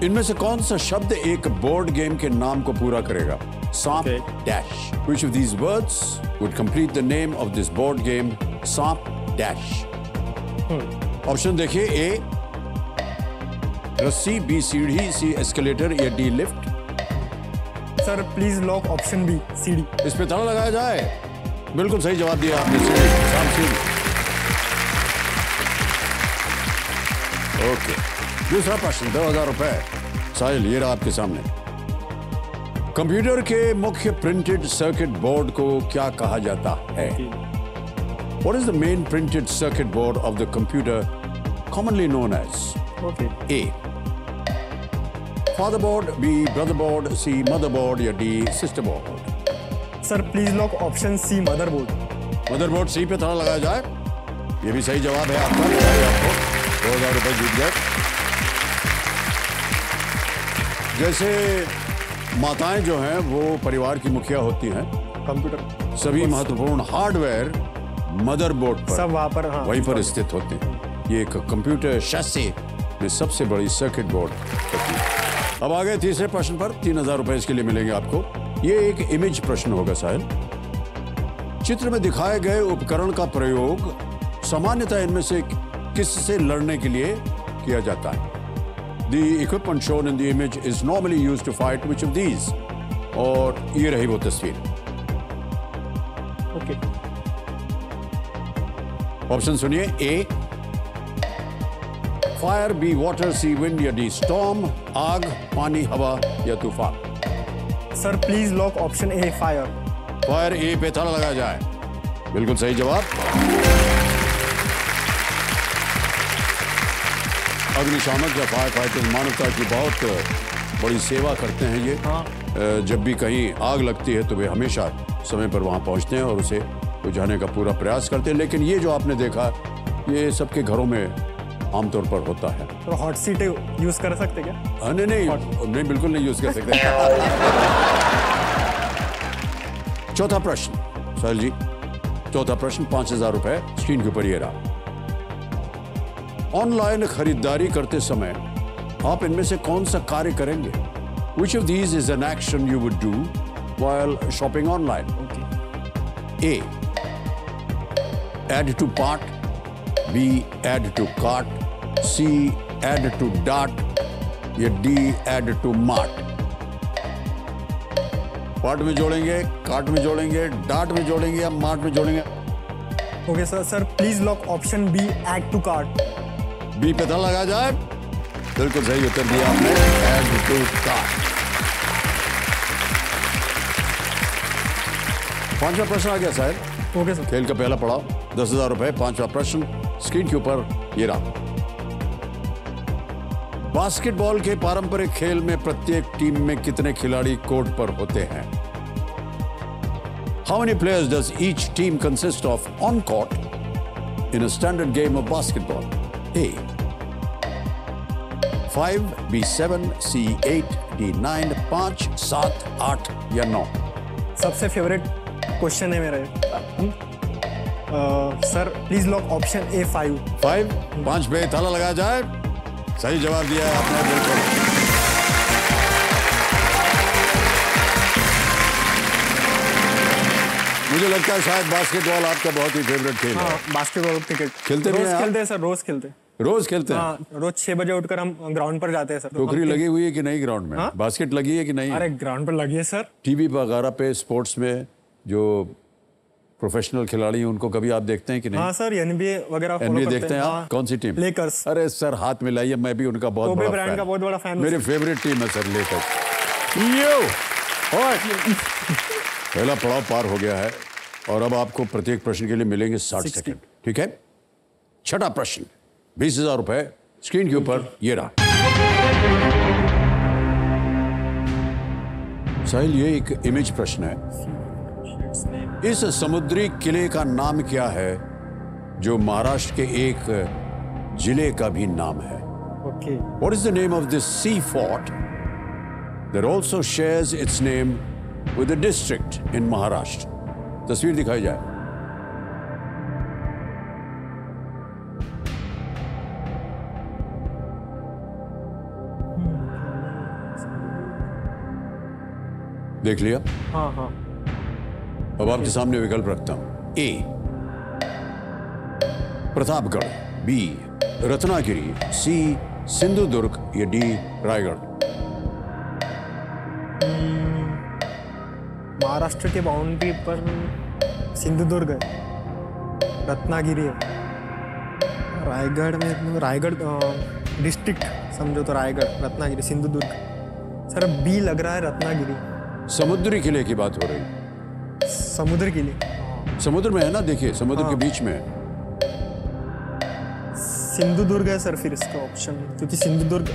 इनमें से कौन सा शब्द एक बोर्ड गेम के नाम को पूरा करेगा? सांप dash. Which of these words would complete the name of this board game? सांप डैश। ऑप्शन देखिए, ए रस्सी, बी सीढ़ी, सी एस्केलेटर या D lift. Sir please lock option B, सीढ़ी। इस पे ताला लगाया जाए। बिल्कुल सही जवाब दिया आपने, सीढ़ी, सांप सीढ़ी। ओके, दूसरा प्रश्न 2000 रुपए साहिल ये रहा आपके सामने। कंप्यूटर के मुख्य प्रिंटेड सर्किट बोर्ड को क्या कहा जाता है? What is the main printed circuit board of the computer commonly known as? Okay. A. Fatherboard, B. Brotherboard, C. Motherboard या D. Sisterboard? Sir please lock option C, motherboard. Motherboard C पे ताला लगाया जाए। ये भी सही जवाब है आपका, बधाई आपको, 2000 रुपए जीत गए। जैसे माताएं जो हैं वो परिवार की मुखिया होती हैं, कंप्यूटर सभी महत्वपूर्ण हार्डवेयर मदरबोर्ड पर सब वहां पर, हाँ, वहीं पर स्थित होते हैं। ये एक कंप्यूटर शैसी में सबसे बड़ी सर्किट बोर्ड होती है। अब आ गए तीसरे प्रश्न पर। 3000 रुपए इसके लिए मिलेंगे आपको। ये एक इमेज प्रश्न होगा साहिल। चित्र में दिखाए गए उपकरण का प्रयोग सामान्यतः इनमें से किससे लड़ने के लिए किया जाता है? The equipment shown in the image is normally used to fight which of these? और ये रही वो तस्वीर। ओके, ऑप्शन सुनिए, A fire, B water, C wind या डी स्टॉर्म। आग, पानी, हवा या तूफान? Sir please lock option A, fire. Fire, A पे ताला लगाया जाए। बिल्कुल सही जवाब। अग्निशामक या फायर फाइटर मानवता की बहुत बड़ी सेवा करते हैं ये। जब भी कहीं आग लगती है तो वे हमेशा समय पर वहाँ पहुँचते हैं और उसे बुझाने का पूरा प्रयास करते हैं। लेकिन ये जो आपने देखा, ये सबके घरों में आमतौर पर होता है। तो हॉट सीट यूज कर सकते क्या? नहीं नहीं, बिल्कुल नहीं यूज कर सकते। चौथा प्रश्न साहिल जी, चौथा प्रश्न 5,000 रुपए स्क्रीन के ऊपर ये रहा। ऑनलाइन खरीदारी करते समय आप इनमें से कौन सा कार्य करेंगे? Which of these is an action you would do while shopping online? A. Add to cart. B. Add to cart. C. Add to dart. या D. Add to mart. Part में जोड़ेंगे, कार्ट में जोड़ेंगे, डार्ट में जोड़ेंगे या mart में जोड़ेंगे? Okay sir please lock option B, add to cart. B पे था लगा जाए। बिल्कुल सही उत्तर दिया आपने, ऐड टू कार्ट। पांचवा प्रश्न आ गया साहब। Okay sir. खेल का पहला पड़ाव 10,000 रुपए। पांचवा प्रश्न स्क्रीन के ऊपर ये रहा। बास्केटबॉल के पारंपरिक खेल में प्रत्येक टीम में कितने खिलाड़ी कोर्ट पर होते हैं? How many players does each team consist of on court in a standard game of basketball? A. 5, B 7, C 8, D 9, 5, 7, 8 या 9? सबसे फेवरेट क्वेश्चन है मेरा। सर प्लीज लॉक ऑप्शन ए 5। 5 पे ताला लगाया जाए। सही जवाब दिया है आपने, बिल्कुल। मुझे लगता है शायद बास्केटबॉल आपका बहुत ही फेवरेट खेल है। बास्केटबॉल, क्रिकेट खेलते भी हैं? खेलते हैं सर, रोज खेलते हैं। रोज खेलते हैं? हाँ, रोज 6 बजे उठकर हम ग्राउंड पर जाते हैं सर। टोकरी लगी हुई है कि नहीं ग्राउंड में? बास्केट लगी है कि नहीं? अरे ग्राउंड पर लगी है सर। टीवी वगैरह पे स्पोर्ट्स में जो प्रोफेशनल खिलाड़ी हैं उनको कभी आप देखते हैं कि नहीं? हाँ सर, एनबीए वगैरह फॉलो एनबीए करते देखते हैं आप? हाँ। कौन सी टीम? लेकर्स। अरे सर हाथ मिलाइए, मैं भी उनका बहुत बड़ा ब्रांड का बहुत बड़ा फैन हूं। मेरी फेवरेट टीम है सर, लेकर्स। यो पहला पड़ाव पार हो गया है और अब आपको प्रत्येक प्रश्न के लिए मिलेंगे 60 सेकंड, ठीक है? छठा प्रश्न 20,000 रुपए स्क्रीन के ऊपर ये रहा। साहिल, ये एक इमेज प्रश्न है। इस समुद्री किले का नाम क्या है जो महाराष्ट्र के एक जिले का भी नाम है? Okay. What is the name of this sea fort that also shares its name with a district in Maharashtra? तस्वीर दिखाई जाए। देख लिया? हाँ हाँ। अब आपके सामने विकल्प रखता हूं। ए प्रतापगढ़, बी रत्नागिरी, सी सिंधुदुर्ग या डी रायगढ़? महाराष्ट्र के बाउंड्री पर सिंधुदुर्ग है, रत्नागिरी है, रायगढ़ में रायगढ़ डिस्ट्रिक्ट समझो तो रायगढ़, रत्नागिरी, सिंधुदुर्ग। सर बी लग रहा है, रत्नागिरी। समुद्री किले की बात हो रही है। समुद्र किले समुद्र में है ना, देखिए समुद्र के बीच में है। सिंधुदुर्ग है सर फिर इसका ऑप्शन, क्योंकि सिंधुदुर्ग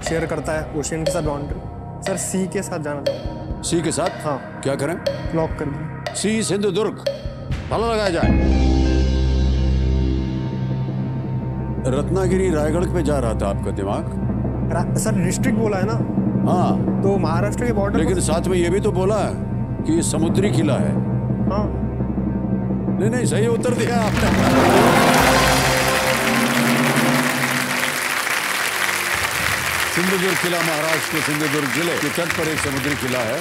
शेयर करता है ओशियन के साथ बाउंड्री। सर सी के साथ जाना चाहूँगा। सी के साथ? हाँ। क्या करें? लॉक कर दिया। सी सिंधुदुर्ग, ताला लगाया जाए। रत्नागिरी रायगढ़ पे जा रहा था आपका दिमाग। सर डिस्ट्रिक्ट बोला है ना? हाँ, तो महाराष्ट्र के बॉर्डर, लेकिन साथ में ये भी तो बोला कि ये समुद्री किला है। हाँ नहीं नहीं, सही उत्तर दिया आपने। सिंधुदुर्ग किला महाराष्ट्र के सिंधुदुर्ग जिले के तट पर एक समुद्री किला है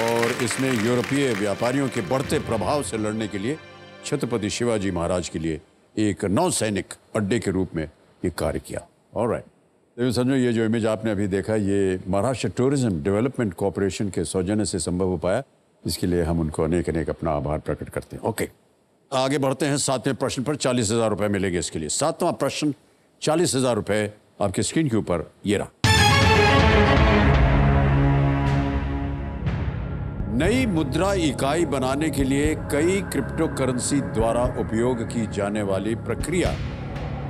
और इसने यूरोपीय व्यापारियों के बढ़ते प्रभाव से लड़ने के लिए छत्रपति शिवाजी महाराज के लिए एक नौसैनिक अड्डे के रूप में ये कार्य किया। ऑलराइट, तो समझो ये जो इमेज आपने अभी देखा, ये महाराष्ट्र टूरिज्म डेवलपमेंट कॉर्पोरेशन के सौजन्य से संभव हो पाया। इसके लिए हम उनको अनेक अनेक अपना आभार प्रकट करते हैं। ओके, आगे बढ़ते हैं। 7वें प्रश्न पर 40,000 रुपए मिलेंगे इसके लिए। 7वां प्रश्न 40,000 रुपए आपके स्क्रीन के ऊपर ये रहा। नई मुद्रा इकाई बनाने के लिए कई क्रिप्टो करेंसी द्वारा उपयोग की जाने वाली प्रक्रिया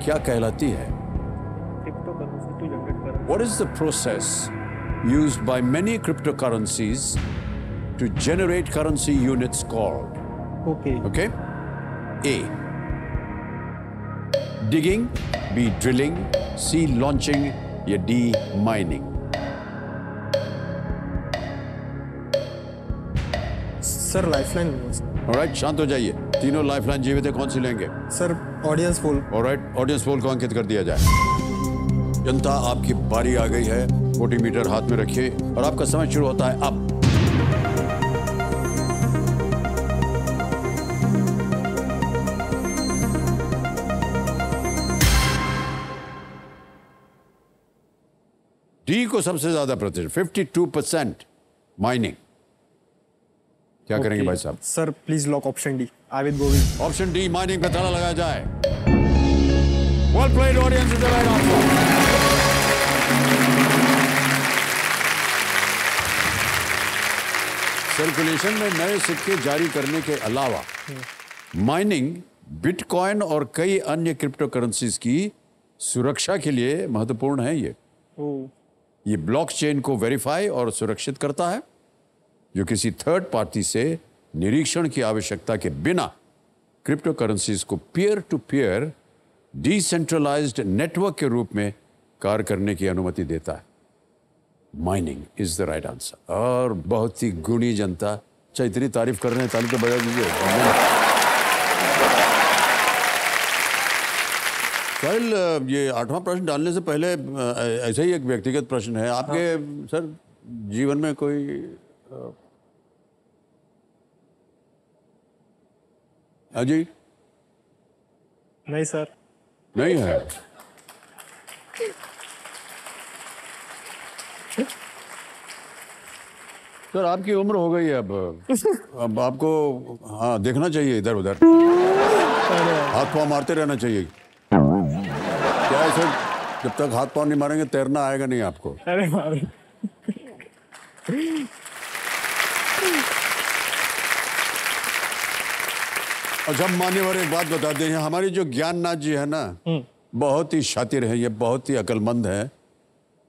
क्या कहलाती है? What is the process used by many cryptocurrencies to generate currency units called? Okay. Okay? A. Digging, B. Drilling, C. Launching, या D. Mining. Sir lifeline. Alright, शांत हो जाइए। तीनों लाइफलाइन जीवित है, कौन सी लेंगे? Sir audience poll. Alright, audience poll को अंकित कर दिया जाए। जनता, आपकी बारी आ गई है। 40 मीटर हाथ में रखिए और आपका समय शुरू होता है अब। डी को सबसे ज्यादा प्रतिशत 52% माइनिंग। क्या करेंगे भाई साहब? Sir please lock option D, Avid Govind. Option D mining पे ताला लगाया जाए। Well played audience, is the right answer. Circulation में नए सिक्के जारी करने के अलावा माइनिंग बिटकॉइन और कई अन्य क्रिप्टो करेंसीज की सुरक्षा के लिए महत्वपूर्ण है। ये ब्लॉकचेन को वेरीफाई और सुरक्षित करता है, जो किसी थर्ड पार्टी से निरीक्षण की आवश्यकता के बिना क्रिप्टो करेंसीज को peer to peer decentralised network के रूप में कार्य करने की अनुमति देता है। Mining is the right answer. और बहुत ही गुणी जनता। अच्छा, इतनी तारीफ कर रहे हैं, ताली तो बजा दीजिए। साहिल, ये 8वां प्रश्न डालने से पहले ऐसे ही एक व्यक्तिगत प्रश्न है आपके। सर, जीवन में कोई अजी? नहीं सर। नहीं है। सर, आपकी उम्र हो गई है अब आपको हाँ देखना चाहिए इधर उधर, हाथ पाँव मारते रहना चाहिए। क्या है सर, जब तक हाथ पाँव नहीं मारेंगे तैरना आएगा नहीं आपको। अरे अच्छा, मान्यवर एक बात बता दें, हमारी जो ज्ञाननाथ जी है ना, बहुत ही शातिर है, ये बहुत ही अक्लमंद है।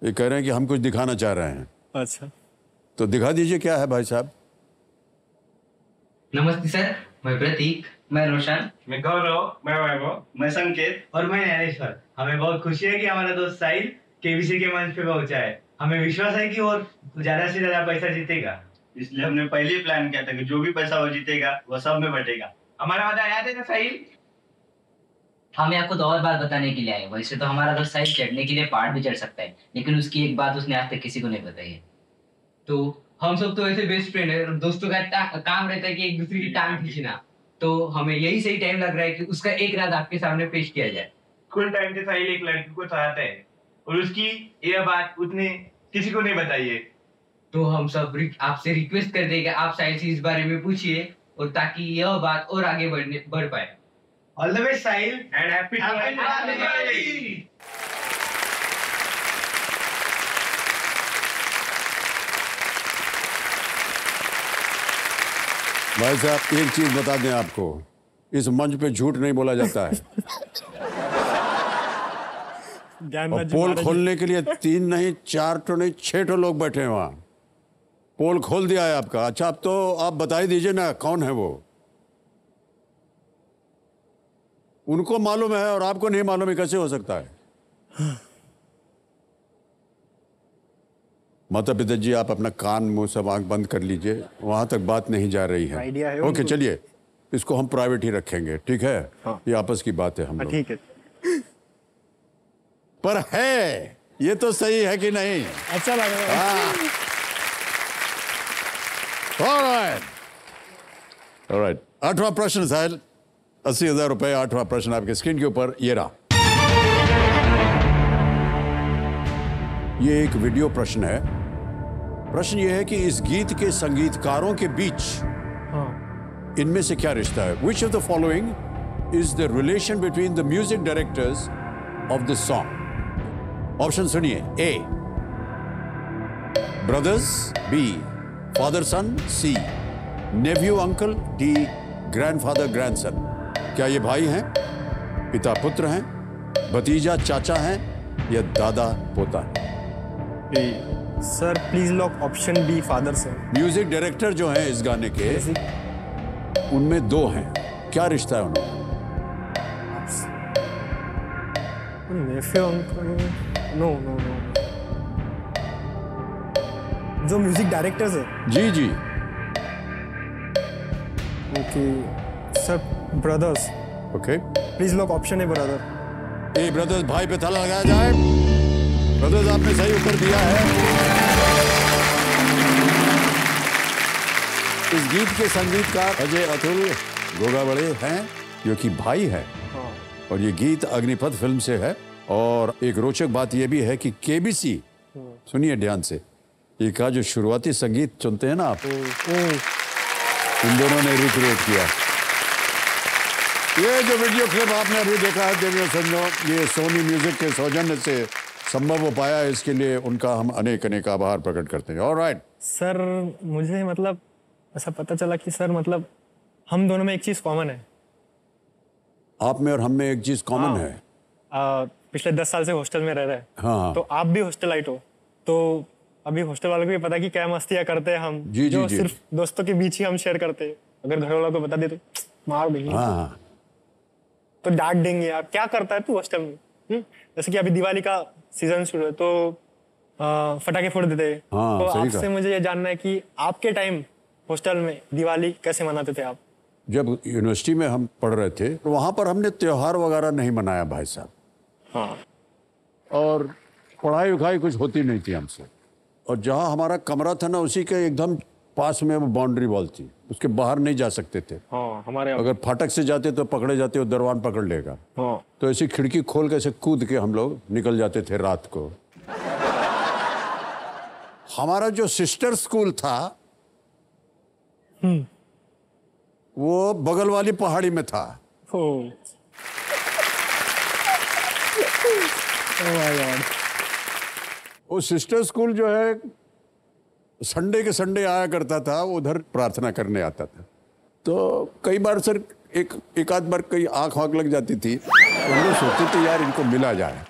ये कह रहे हैं कि हम कुछ दिखाना चाह रहे हैं। अच्छा, तो दिखा दीजिए, क्या है भाई साहब? नमस्ते सर, मैं प्रतीक, मैं रोशन, मैं गौरव, मैं वैभव, मैं संकेत और मैं ज्ञानेश्वर। हमें बहुत खुशी है कि हमारा दोस्त साहिल केबीसी के मंच पे पहुंचा है। हमें विश्वास है कि वो ज्यादा से ज्यादा पैसा जीतेगा, इसलिए हमने पहले ही प्लान किया था कि जो भी पैसा वो जीतेगा वो सब में बटेगा। हमारा वादा याद है ना साहिल? हमें आपको तो और बात बताने के लिए आए। वैसे तो हमारा दोस्त साहिल चढ़ने के लिए पहाड़ भी चढ़ सकता है, लेकिन उसकी एक बात उसने आज तक किसी को नहीं बताई है। तो हम सब तो ऐसे बेस्ट फ्रेंड है, दोस्तों का काम रहता है कि एक दूसरे की टांग खींचना। तो हमें यही सही टाइम लग रहा है कि उसका एक राज आपके सामने पेश किया जाए। स्कूल टाइम से साहिल एक लड़की को चाहता है और उसकी ये बात उसने किसी को नहीं बताई है। तो हम सब आपसे रिक्वेस्ट कर देंगे, आप साहिल से इस बारे में पूछिए, और ताकि यह बात और आगे बढ़ पाए। All the best Sahil and happy Diwali. भाई साहब, एक चीज बता दें आपको, इस मंच पे झूठ नहीं बोला जाता है। और पोल खोलने के लिए 3 नहीं 4 तो नहीं 6 तो लोग बैठे हैं वहां। पोल खोल दिया है आपका। अच्छा, अब तो आप बता ही दीजिए ना, कौन है वो? उनको मालूम है और आपको नहीं मालूम है, कैसे हो सकता है? माता पिता जी, आप अपना कान मुंह सब आंख बंद कर लीजिए, वहां तक बात नहीं जा रही है। आइडिया है ओके, चलिए इसको हम प्राइवेट ही रखेंगे, ठीक है? हाँ। ये आपस की बात है हम लोग। ठीक है। पर है ये तो सही है कि नहीं? अच्छा लग रहा है। ऑलराइट, 8वां प्रश्न साहिल, 80,000 रुपए। 8वां प्रश्न आपके स्क्रीन के ऊपर ये रहा। ये एक वीडियो प्रश्न है। प्रश्न ये है कि इस गीत के संगीतकारों के बीच इनमें से क्या रिश्ता है? Which of the following is the relation between the music directors of this song? Option सुनिए। A brothers, B father son, C nephew uncle, D grandfather grandson। क्या ये भाई हैं, पिता पुत्र हैं, भतीजा चाचा हैं, या दादा पोता है? Sir please lock option B father से। म्यूजिक डायरेक्टर जो हैं इस गाने के, उनमें दो हैं, क्या रिश्ता है उनका? Nephew uncle? No no no, जो म्यूजिक डायरेक्टर्स है। जी जी। Okay sir, brothers. Okay, please lock option है ब्रदर। ए ब्रदर्स, भाई पे ताला लगाया जाए। ब्रदर्स, आपने सही उत्तर दिया है। इस गीत के संगीतकार अजय अतुल गोगावड़े हैं, जो कि भाई हैं। और ये गीत अग्निपथ फिल्म से है। और एक रोचक बात यह भी है कि केबीसी, सुनिए ध्यान से, ये का जो शुरुआती संगीत चुनते हैं ना आप, इन दोनों ने रिक्रिएट किया। ये जो वीडियो क्लिप आपने अभी देखा है देवियों संजो, ये सोनी म्यूजिक के सौजन्य से संभव हो पाया, इसके लिए उनका हम अनेक अनेक आभार प्रकट करते हैं। ऑलराइट सर, मुझे मतलब ऐसा पता चला कि सर मतलब हम दोनों में एक चीज कॉमन है। आप में और हम में एक चीज कॉमन है। पिछले 10 साल से हॉस्टल में रह रहे हैं। हाँ। तो आप भी हॉस्टलाइट हो, तो अभी हॉस्टल वालों को भी पता कि क्या मस्तियाँ करते हैं हम, जी, जो जी, सिर्फ दोस्तों के बीच ही हम शेयर करते हैं। अगर घर वालों को बता दे तो मार देंगे। हाँ। तो डांट देंगे, यार क्या करता है तू हॉस्टल में। जैसे कि अभी दिवाली का सीजन शुरू है, तो फटाके फोड़ देते हैं। हाँ, तो सही आपसे कहा। मुझे ये जानना है कि आपके टाइम हॉस्टल में दिवाली कैसे मनाते थे आप? जब यूनिवर्सिटी में हम पढ़ रहे थे, तो वहाँ पर हमने त्योहार वगैरह नहीं मनाया भाई साहब। हाँ। और पढ़ाई वढ़ाई कुछ होती नहीं थी हमसे। और जहाँ हमारा कमरा था ना, उसी के एकदम पास में वो बाउंड्री वॉल थी, उसके बाहर नहीं जा सकते थे। हाँ, हमारे अगर फाटक से जाते तो पकड़े जाते, वो दरवान पकड़ लेगा। हाँ। तो ऐसी खिड़की खोल के ऐसे कूद के हम लोग निकल जाते थे रात को। हमारा जो सिस्टर स्कूल था वो बगल वाली पहाड़ी में था। वो सिस्टर स्कूल जो है संडे के संडे आया करता था, उधर प्रार्थना करने आता था। तो कई बार सर एक आध बार कई आंख वाँख लग जाती थी, तो हम लोग सोचते थे यार इनको मिला जाए।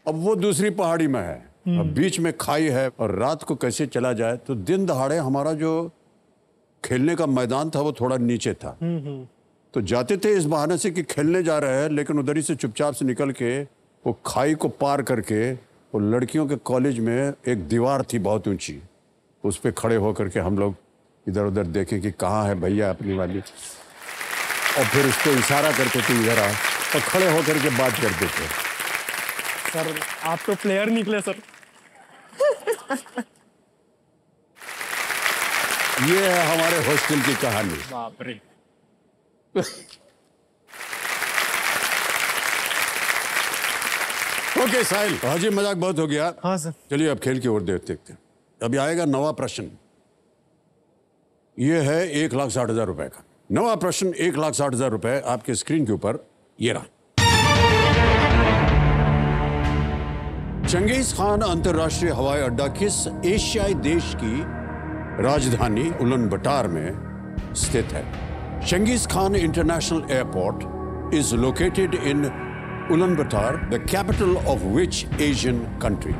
अब वो दूसरी पहाड़ी में है, अब बीच में खाई है, और रात को कैसे चला जाए। तो दिन दहाड़े हमारा जो खेलने का मैदान था वो थोड़ा नीचे था। तो जाते थे इस बहाने से कि खेलने जा रहे हैं, लेकिन उधर ही से चुपचाप से निकल के वो खाई को पार करके वो लड़कियों के कॉलेज में एक दीवार थी बहुत ऊंची, उस पर खड़े होकर के हम लोग इधर उधर देखें कि कहाँ है भैया अपनी वाली, और फिर उसको इशारा करते थे इधर आ, और खड़े होकर के बात करते थे। सर आप तो प्लेयर निकले सर। ये है हमारे हॉस्टल की कहानी। बाप रे। ओके साहिल, हाजी मजाक बहुत हो गया। हाँ सर। चलिए अब खेल की ओर देखते हैं। अभी आएगा नवा प्रश्न। ये है 1,60,000 रुपए का नवा प्रश्न। 1,60,000 रुपए आपके स्क्रीन के ऊपर ये रहा। चंगेज खान अंतरराष्ट्रीय हवाई अड्डा किस एशियाई देश की राजधानी उलन-बटार में स्थित है? Genghis Khan international airport is located in Ulaanbaatar, the capital of which Asian country?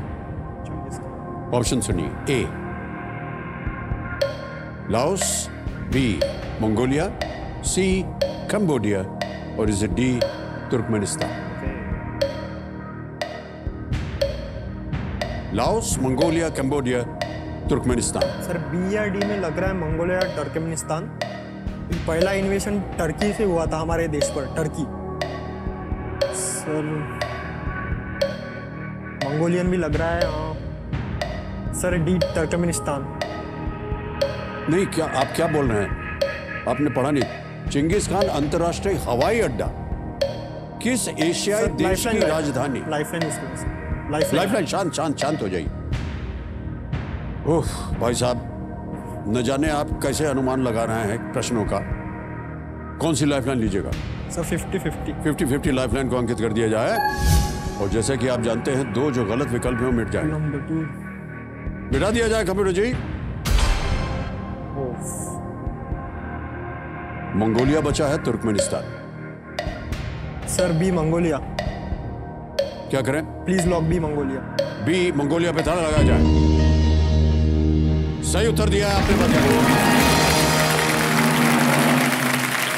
Option सुनिए। A Laos, B Mongolia, C Cambodia, और is D Turkmenistan? Laos, Mongolia, Cambodia, Turkmenistan. Sir B या डी में लग रहा है Mongolia, Turkmenistan. पहला इन्वेशन Turkey से हुआ था हमारे देश पर, टर्की। सर मंगोलियन भी लग रहा है। हाँ सर, डी तुर्कमेनिस्तान। नहीं, क्या आप क्या बोल रहे हैं? आपने पढ़ा नहीं। चंगेज खान अंतरराष्ट्रीय हवाई अड्डा किस एशियाई देश की राजधानी? लाइफलाइन। शांत हो जाइए। ओह भाई साहब, न जाने आप कैसे अनुमान लगा रहे हैं प्रश्नों का। कौन सी लाइफलाइन लीजिएगा? सर 50-50। 50-50 लाइफलाइन को अंकित कर दिया जाए। और जैसे कि आप जानते हैं, दो जो गलत विकल्प हैं वो मिट जाएंगे। नंबर 2 मिटा दिया जाए कंप्यूटर जी। मंगोलिया बचा है, तुर्कमेनिस्तान। Sir B Mongolia. क्या करें? Please lock B Mongolia. B Mongolia पे ताला लगाया जाए। सही उत्तर दिया है आपने बताया।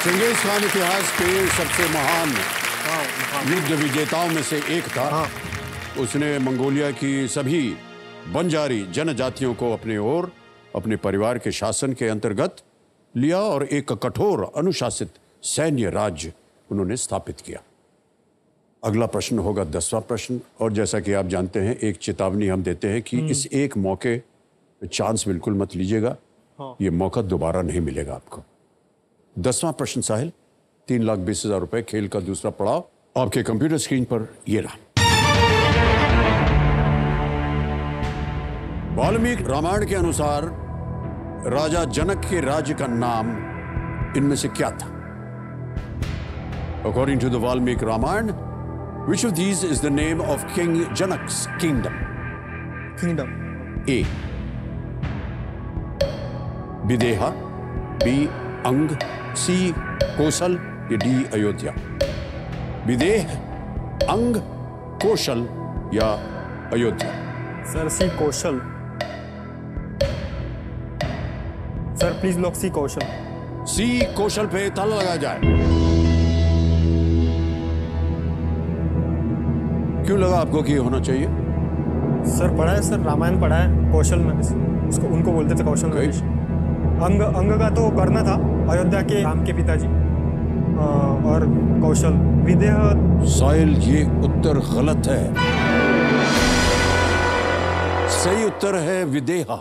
चंगेज खान इतिहास के सबसे महान युद्ध विजेताओं में से एक था। उसने मंगोलिया की सभी बंजारी जनजातियों को अपने ओर अपने परिवार के शासन के अंतर्गत लिया और एक कठोर अनुशासित सैन्य राज्य उन्होंने स्थापित किया। अगला प्रश्न होगा 10वां प्रश्न, और जैसा कि आप जानते हैं एक चेतावनी हम देते हैं कि इस एक मौके पे चांस बिल्कुल मत लीजिएगा। ये मौका दोबारा नहीं मिलेगा आपको। 10वां प्रश्न साहिल, 3,20,000 रुपए, खेल का दूसरा पड़ाव आपके कंप्यूटर स्क्रीन पर ये रहा। वाल्मीकि रामायण के अनुसार राजा जनक के राज्य का नाम इनमें से क्या था? According to the Valmiki Ramayana, which of these is the name of King Janak's kingdom? A. Videha, B. Ang, C. Kosal, या D. अयोध्या? विदेह, अंग, कौशल या Ayodhya? Sir C Kaushal. Sir please lock C Kaushal. C Kaushal पे ताला लगाया जाए। क्यों लगा आपको कि ये होना चाहिए? सर पढ़ा है सर, रामायण पढ़ा है। कौशल में उसको उनको बोलते थे कौशल नरेश। अंग का तो करना था, अयोध्या के राम के पिताजी। और कौशल विदेह। साहिल ये उत्तर गलत है। सही उत्तर है विदेहा।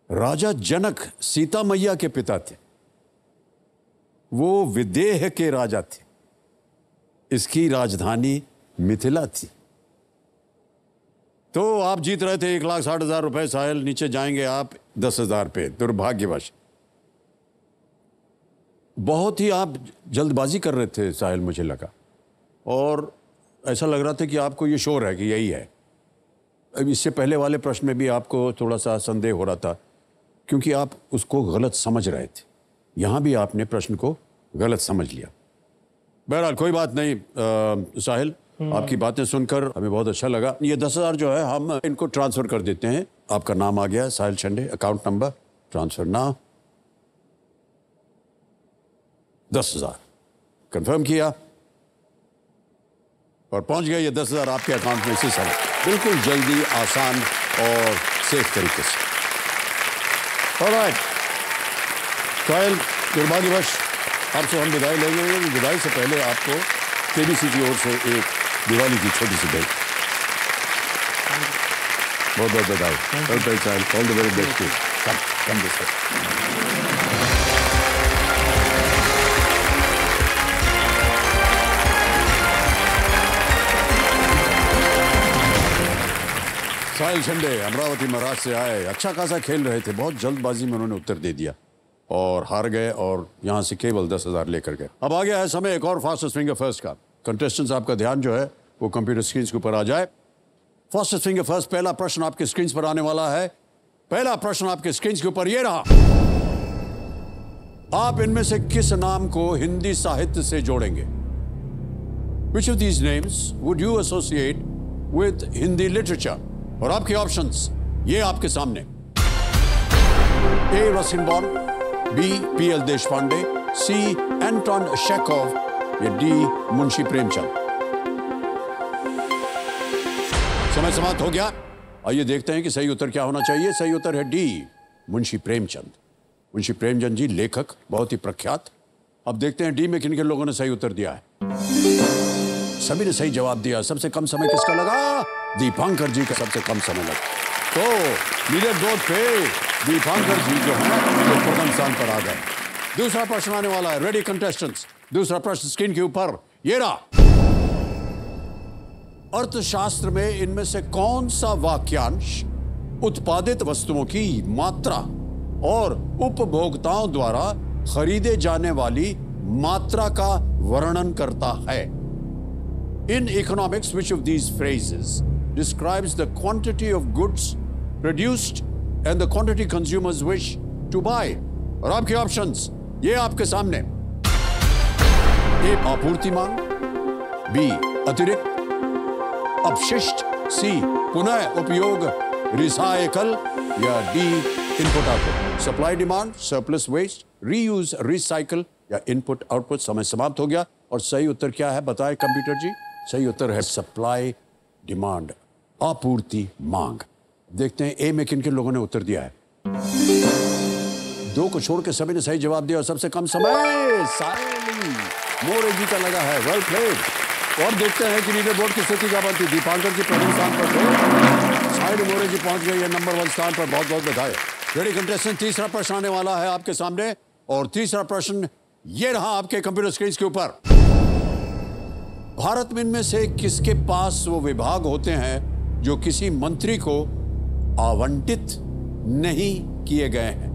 राजा जनक सीता मैया के पिता थे, वो विदेह के राजा थे। इसकी राजधानी मिथिला थी। तो आप जीत रहे थे 1,60,000 रुपए साहिल। नीचे जाएंगे आप 10,000 पे, दुर्भाग्यवश। बहुत ही आप जल्दबाजी कर रहे थे साहिल, मुझे लगा, और ऐसा लग रहा था कि आपको ये श्योर है कि यही है। अब इससे पहले वाले प्रश्न में भी आपको थोड़ा सा संदेह हो रहा था, क्योंकि आप उसको गलत समझ रहे थे। यहां भी आपने प्रश्न को गलत समझ लिया। बहरहाल कोई बात नहीं साहिल, आपकी बातें सुनकर हमें बहुत अच्छा लगा। ये 10,000 जो है हम इनको ट्रांसफर कर देते हैं। आपका नाम आ गया Sahil Chande, account number transfer now. 10,000 confirm किया और पहुंच गया ये 10,000 आपके अकाउंट में इसी समय, बिल्कुल जल्दी, आसान और सेफ तरीके से। ऑलराइट साहिल, दुर्भाग्यवश आपसे हम विदाई लेंगे। विदाई से पहले आपको केबीसी की ओर से एक दिवाली की छोटी सी भेंट। बहुत बहुत बधाई। All the very best. Come this Sahil Chande Amravati Maharaj से आए, अच्छा खासा खेल रहे थे, बहुत जल्दबाजी में उन्होंने उत्तर दे दिया और हार गए, और यहां से केवल 10,000 लेकर गए। अब आ गया है समय एक और फास्टेस्ट फिंगर फर्स्ट का। कंटेस्टेंट्स, आपका ध्यान जो है वो कंप्यूटर स्क्रीन के ऊपर आ जाए। फास्टेस्ट फिंगर फर्स्ट, पहला प्रश्न आपके स्क्रीन पर आने वाला है। पहला प्रश्न आपके स्क्रीन के ऊपर ये रहा। आप इनमें से किस नाम को हिंदी साहित्य से जोड़ेंगे? Which of these names would you associate with Hindi literature? और आपके ऑप्शंस ये आपके सामने। ए रसिनबॉर्न, बी पीएल देशपांडे, सी एंटोन शेकोव या डी मुंशी प्रेमचंद। समय समाप्त हो गया। आइए देखते हैं कि सही उत्तर क्या होना चाहिए। सही उत्तर है डी मुंशी प्रेमचंद। मुंशी प्रेमचंद जी लेखक, बहुत ही प्रख्यात। अब देखते हैं डी में किन किन लोगों ने सही उत्तर दिया है। सभी ने सही जवाब दिया। सबसे कम समय किसका लगा? दीपांकर जी का सबसे कम समय लगा। तो लीडर बोर्ड पे दीपांकर जी जो है वो प्रथम स्थान पर आ गए। दूसरा प्रश्न आने वाला है। रेडी कंटेस्टेंट्स, दूसरा प्रश्न स्क्रीन के ऊपर ये रहा। अर्थशास्त्र में इनमें से कौन सा वाक्यांश उत्पादित वस्तुओं की मात्रा और उपभोक्ताओं द्वारा खरीदे जाने वाली मात्रा का वर्णन करता है? In economics, which of these phrases describes the quantity of goods produced and the quantity consumers wish to buy? और आपके ऑप्शंस ये आपके सामने। ए आपूर्ति मांग, बी अतिरिक्त, अपशिष्ट, सी पुनः उपयोग, रिसाइकल या D input output? Supply demand, surplus waste, reuse recycle या इनपुट आउटपुट? समय समाप्त हो गया और सही उत्तर क्या है बताएं कंप्यूटर जी। सही उत्तर है सप्लाई डिमांड, आपूर्ति मांग। देखते हैं ए में किन किन लोगों ने उत्तर दिया है। 2 को छोड़ के सभी ने सही जवाब दिया और सबसे कम समय सायली मोरे जी का लगा है। Well played. और देखते हैं कि लीडर बोर्ड की स्थिति क्या बनती। दीपांकर जी प्रथम स्थान पर थे, सायली मोरे जी पहुंच गए नंबर 1 स्थान पर। बहुत बहुत बधाई। रेडी कंटेस्टेंट, तीसरा प्रश्न आने वाला है आपके सामने और तीसरा प्रश्न ये रहा आपके कंप्यूटर स्क्रीन के ऊपर। भारत में इनमें से किसके पास वो विभाग होते हैं जो किसी मंत्री को आवंटित नहीं किए गए हैं?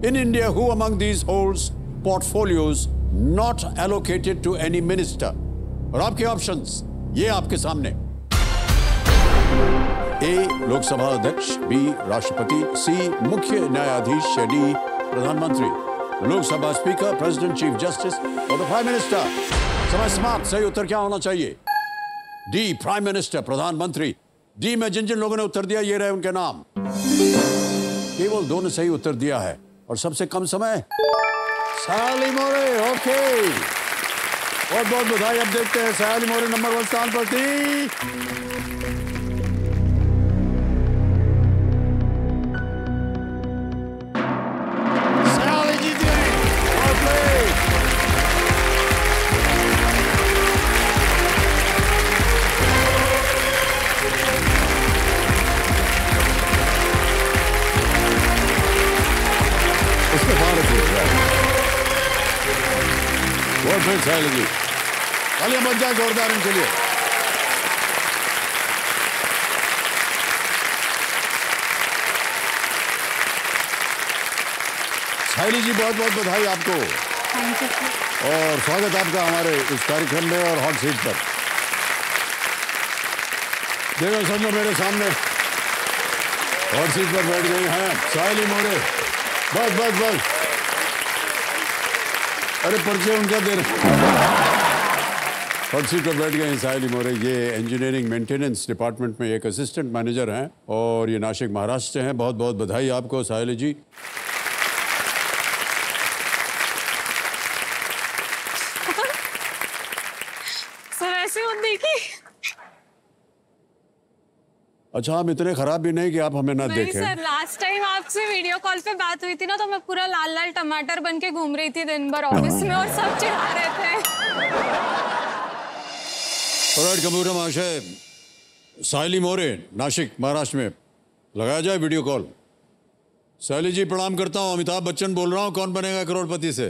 In India, who among these holds portfolios not allocated to any minister? और आपके ऑप्शंस ये आपके सामने। ए लोकसभा अध्यक्ष, बी राष्ट्रपति, सी मुख्य न्यायाधीश, डी प्रधानमंत्री, Lok Sabha speaker, president, chief justice और द प्राइम मिनिस्टर। समय समाप्त। सही उत्तर क्या होना चाहिए? डी प्राइम मिनिस्टर, प्रधानमंत्री। डी में जिन जिन लोगों ने उत्तर दिया ये रहे उनके नाम। केवल 2 ने सही उत्तर दिया है और सबसे कम समय सायली मोरे। ओके, बहुत बहुत बधाई। अब देखते हैं सायली मोरे नंबर 1 स्थान पर थी। सायली जीत गई। बहुत फिर सायली जी, तालियां बज जाए जोरदार इनके लिए। सायली जी बहुत बहुत बधाई आपको और स्वागत आपका हमारे इस कार्यक्रम में और हॉट सीट पर। देखो समझो मेरे सामने हॉट सीट पर बैठ गई हैं सायली मोरे। बस बस बस, अरे परिचय उनका दे रहे। हॉट सीट पर बैठ गए हैं सायली मोरे। ये इंजीनियरिंग मेंटेनेंस डिपार्टमेंट में एक असिस्टेंट मैनेजर हैं और ये नासिक महाराष्ट्र से हैं। बहुत बहुत बधाई आपको सायली जी। सर ऐसे मत देखिए। अच्छा, हम इतने खराब भी नहीं कि आप हमें ना देखें। सर लास्ट टाइम आपसे वीडियो कॉल पे बात हुई थी ना, तो मैं पूरा लाल लाल टमाटर बन के घूम रही थी दिन भर ऑफिस में और सब चिढ़ा रहे थे। कंप्यूटर महाशय, सायली मोरे नासिक महाराष्ट्र में लगाया जाए वीडियो कॉल। सायली जी प्रणाम करता हूँ, अमिताभ बच्चन बोल रहा हूँ, कौन बनेगा करोड़पति से?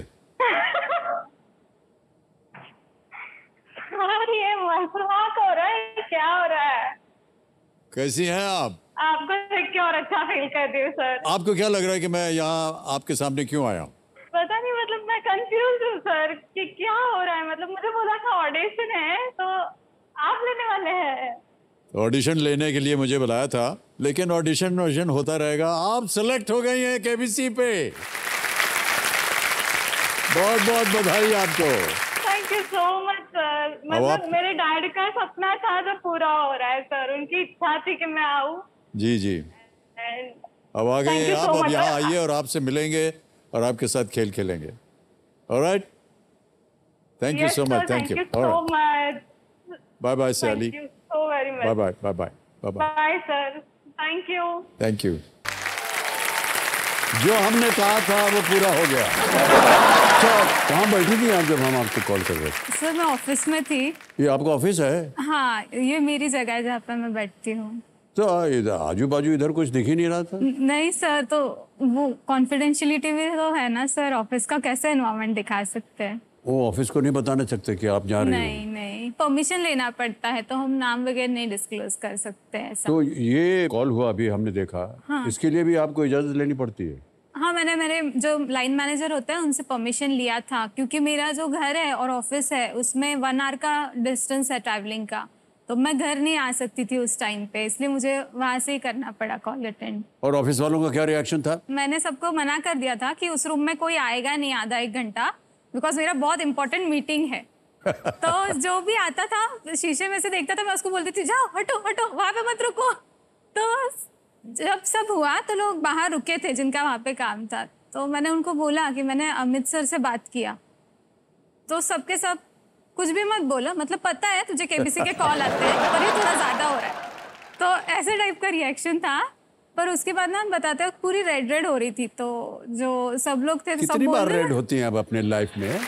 ये मजाक हो रहा है, क्या हो रहा है? कैसी हैं आप? आपको देख के और अच्छा फील करती हूँ सर। आपको क्या लग रहा है कि मैं यहाँ आपके सामने क्यों आया हूँ? पता नहीं, मतलब मैं कंफ्यूज हूँ सर कि क्या हो रहा है। मतलब मुझे बोला था ऑडिशन है तो आप लेने वाले हैं। ऑडिशन लेने के लिए मुझे बुलाया था, लेकिन ऑडिशन होता रहेगा। आप सेलेक्ट हो गई हैं केबीसी पे। बहुत बहुत बधाई आपको। Thank you so much sir. मतलब मेरे डैड का सपना था जो पूरा हो रहा है सर। उनकी इच्छा थी कि मैं आऊँ। जी जी, अब आ गए आप। अब यहाँ आइए और आपसे मिलेंगे और आपके साथ खेल खेलेंगे। All right, thank you so much. Thank you so much. Bye bye Sayali. Thank you so very much. Bye bye bye bye bye bye sir. Thank you. Thank you. जो हमने कहा था वो पूरा हो गया। अच्छा, कहाँ बैठी थी आप जब हम आपको कॉल कर रहे थे? सर मैं ऑफिस में थी। ये आपका ऑफिस है? हाँ, ये मेरी जगह है जहाँ पर मैं बैठती हूँ। तो आजू बाजू इधर कुछ दिख ही नहीं रहा था। नहीं सर, तो वो कॉन्फिडेंशियलिटी भी तो है ना सर, ऑफिस का कैसे एनवायरनमेंट दिखा सकते हैं? वो ऑफिस को नहीं बताना सकते कि आप जा रहे हो? नहीं नहीं, परमिशन लेना पड़ता है, तो हम नाम वगैरह नहीं डिस्क्लोज कर सकते हैं ऐसा। तो ये कॉल हुआ अभी हमने देखा। हाँ। इसके लिए भी आपको इजाजत लेनी पड़ती है? हाँ, मैंने मेरे जो लाइन मैनेजर होते हैं उनसे परमिशन लिया था, क्योंकि मेरा जो घर है और ऑफिस है उसमें 1 आवर का डिस्टेंस है ट्रैवलिंग का, तो मैं घर नहीं आ सकती थी उस टाइम पे, इसलिए मुझे वहाँ से ही करना पड़ा कॉल अटेंड। और ऑफिस वालों का क्या रिएक्शन था? मैंने सबको मना कर दिया था कि उस रूम में कोई आएगा नहीं आधा 1 घंटा, बिकॉज मेरा बहुत इंपॉर्टेंट मीटिंग है। तो जो भी आता था शीशे में से देखता था, मैं उसको बोलती थी जाओ हटो हटो, वहाँ पे मत रुको। तो जब सब हुआ तो लोग बाहर रुके थे जिनका वहाँ पे काम था, तो मैंने उनको बोला कि मैंने अमित सर से बात किया, तो सबके सब कुछ भी मत बोलो, मतलब पता है तुझे केबीसी के कॉल आते हैं पर ये थोड़ा ज़्यादा हो रहा है, तो ऐसे टाइप का रिएक्शन था। पर उसके बाद ना बताते वक्त पूरी रेड हो रही थी, तो जो सब लोग थे कितनी बार रेड होती हैं अब अपने लाइफ में?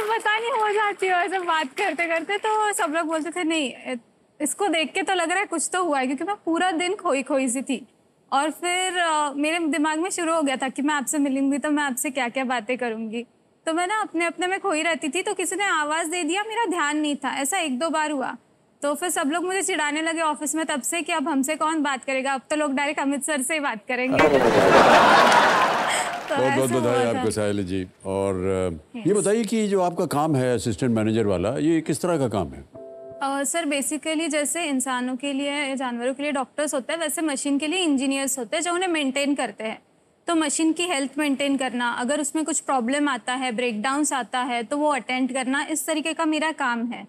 पता नहीं हो जाती हो ऐसे बात करते करते, तो सब लोग बोलते थे नहीं इसको देख के तो लग रहा है कुछ तो हुआ है, क्योंकि मैं पूरा दिन खोई सी थी। और फिर मेरे दिमाग में शुरू हो गया था कि मैं आपसे मिलूंगी तो मैं आपसे क्या क्या बातें करूंगी, तो मैं ना अपने में खोई रहती थी, तो किसी ने आवाज़ दे दिया, मेरा ध्यान नहीं था, ऐसा 1-2 बार हुआ। तो फिर सब लोग मुझे चिढ़ाने लगे ऑफिस में तब से कि अब हमसे कौन बात करेगा, अब तो लोग डायरेक्ट अमित सर से ही बात करेंगे। तो बहुत बहुत बधाई आपको साहिल जी। और ये बताइए कि जो आपका काम है असिस्टेंट मैनेजर वाला, ये किस तरह का काम है? सर बेसिकली जैसे इंसानों के लिए, जानवरों के लिए डॉक्टर्स होते हैं, वैसे मशीन के लिए इंजीनियर्स होते हैं जो उन्हें मेंटेन करते हैं। तो मशीन की हेल्थ मेंटेन करना, अगर उसमें कुछ प्रॉब्लम आता है, ब्रेकडाउन्स आता है, तो वो अटेंड करना, इस तरीके का मेरा काम है।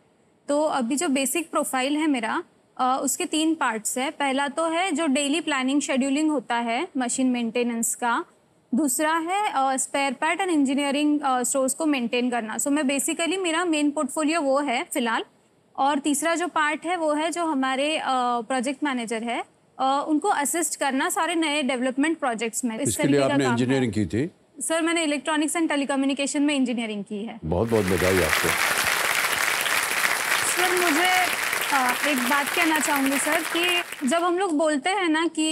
तो अभी जो बेसिक प्रोफाइल है मेरा, उसके 3 पार्ट्स है। पहला तो है जो डेली प्लानिंग शेड्यूलिंग होता है मशीन मेंटेनेंस का, दूसरा है spare part and engineering stores को मेंटेन करना। सो मैं बेसिकली मेरा मेन पोर्टफोलियो वो है फिलहाल। और तीसरा जो पार्ट है वो है जो हमारे प्रोजेक्ट मैनेजर है, उनको असिस्ट करना सारे नए डेवलपमेंट प्रोजेक्ट्स में। इसके लिए आपने इंजीनियरिंग की थी? सर मैंने इलेक्ट्रॉनिक्स एंड टेलीकम्युनिकेशन में इंजीनियरिंग की है। बहुत बहुत बधाई आपको। सर मुझे एक बात कहना चाहूँगी सर कि जब हम लोग बोलते हैं ना कि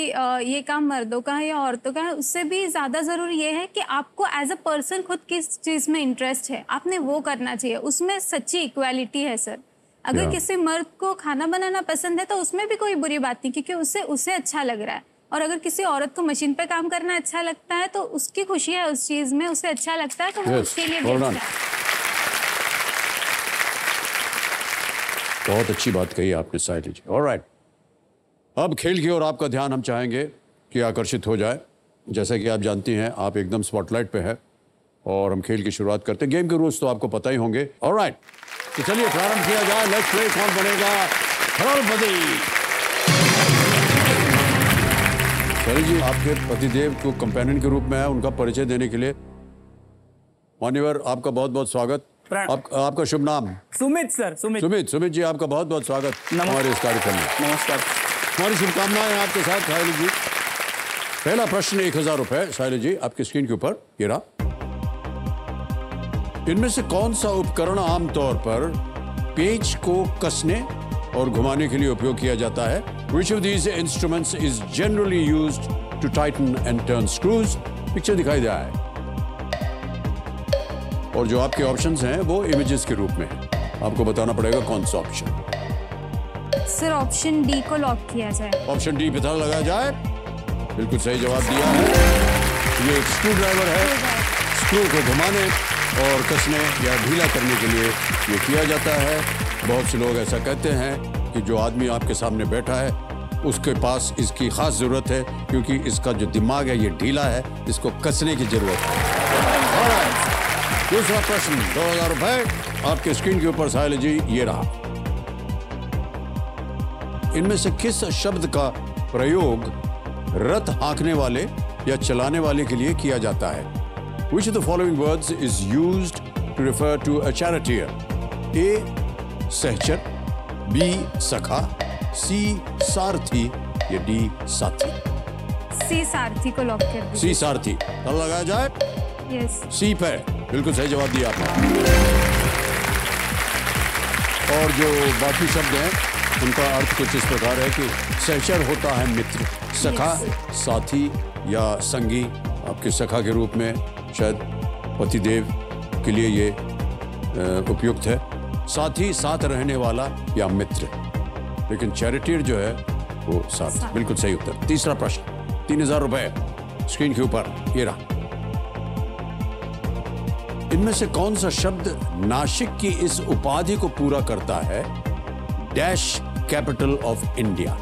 ये काम मर्दों का है या औरतों का है, उससे भी ज़्यादा ज़रूरी ये है कि आपको एज अ पर्सन खुद किस चीज़ में इंटरेस्ट है, आपने वो करना चाहिए, उसमें सच्ची इक्वालिटी है सर। अगर किसी मर्द को खाना बनाना पसंद है तो उसमें भी कोई बुरी बात नहीं, क्योंकि उसे अच्छा लग रहा है। और अगर किसी औरत को मशीन पे काम करना अच्छा लगता है तो उसकी खुशी है उस चीज़ में, उसे अच्छा लगता है तो वो उसके लिए भी अच्छा है। बहुत अच्छी बात कही आपने साहिल जी। ऑलराइट, अब खेल की ओर आपका ध्यान हम चाहेंगे कि आकर्षित हो जाए। जैसा कि आप जानती हैं आप एकदम स्पॉटलाइट पे है और हम खेल की शुरुआत करते हैं। गेम के रूल्स तो आपको पता ही होंगे। ऑलराइट, तो चलिए प्रारंभ किया जाए। Let's play. कौन बनेगा करोड़पति? साहिल जी, आपके पतिदेव को कंपेनियन के रूप में है, उनका परिचय देने के लिए मान्यवर आपका बहुत बहुत स्वागत। आपका शुभ नाम? सुमित सर। सुमित जी, आपका बहुत बहुत स्वागत हमारे इस कार्यक्रम में। नमस्कार। हमारी शुभकामनाएं आपके साथ साहिल जी। पहला प्रश्न 1000 रुपए साहिल जी आपकी स्क्रीन के ऊपर ये रहा। इनमें से कौन सा उपकरण आमतौर पर पेच को कसने और घुमाने के लिए उपयोग किया जाता है? Which of these instruments is generally used to tighten and turn screws? Picture दिखाई दे रहा है और जो आपके ऑप्शंस हैं वो इमेजेस के रूप में है। आपको बताना पड़ेगा कौन सा ऑप्शन। सर ऑप्शन डी को लॉक किया जाए। ऑप्शन डी पता लगाया जाए। बिल्कुल सही जवाब दिया है। ये एक स्क्रू ड्राइवर है। स्क्रू को घुमाने और कसने या ढीला करने के लिए ये किया जाता है। बहुत से लोग ऐसा कहते हैं कि जो आदमी आपके सामने बैठा है उसके पास इसकी खास जरूरत है, क्योंकि इसका जो दिमाग है ये ढीला है, इसको कसने की जरूरत है। दूसरा प्रश्न 2000 रुपए आपके स्क्रीन के ऊपर साहिल जी ये रहा। इनमें से किस शब्द का प्रयोग रथ हाँकने वाले या चलाने वाले के लिए किया जाता है? Which of the following words is used to refer to a charioteer? A. सहचर, B. सखा, C. सारथी या D. साथी? सी सारथी को लॉक कर दीजिए। C. सारथी लगाया जाए। यस। C पे बिल्कुल सही जवाब दिया आपने। और जो बाकी शब्द हैं उनका अर्थ कुछ इस प्रकार है कि सहचर होता है मित्र, सखा साथी या संगी, आपके सखा के रूप में शायद पतिदेव के लिए ये उपयुक्त है। साथी साथ रहने वाला या मित्र, लेकिन चैरिटियर जो है वो साथ। बिल्कुल सही उत्तर। तीसरा प्रश्न 3000 रुपए स्क्रीन के ऊपर ये रहा। इनमें से कौन सा शब्द नासिक की इस उपाधि को पूरा करता है? Dash capital of India.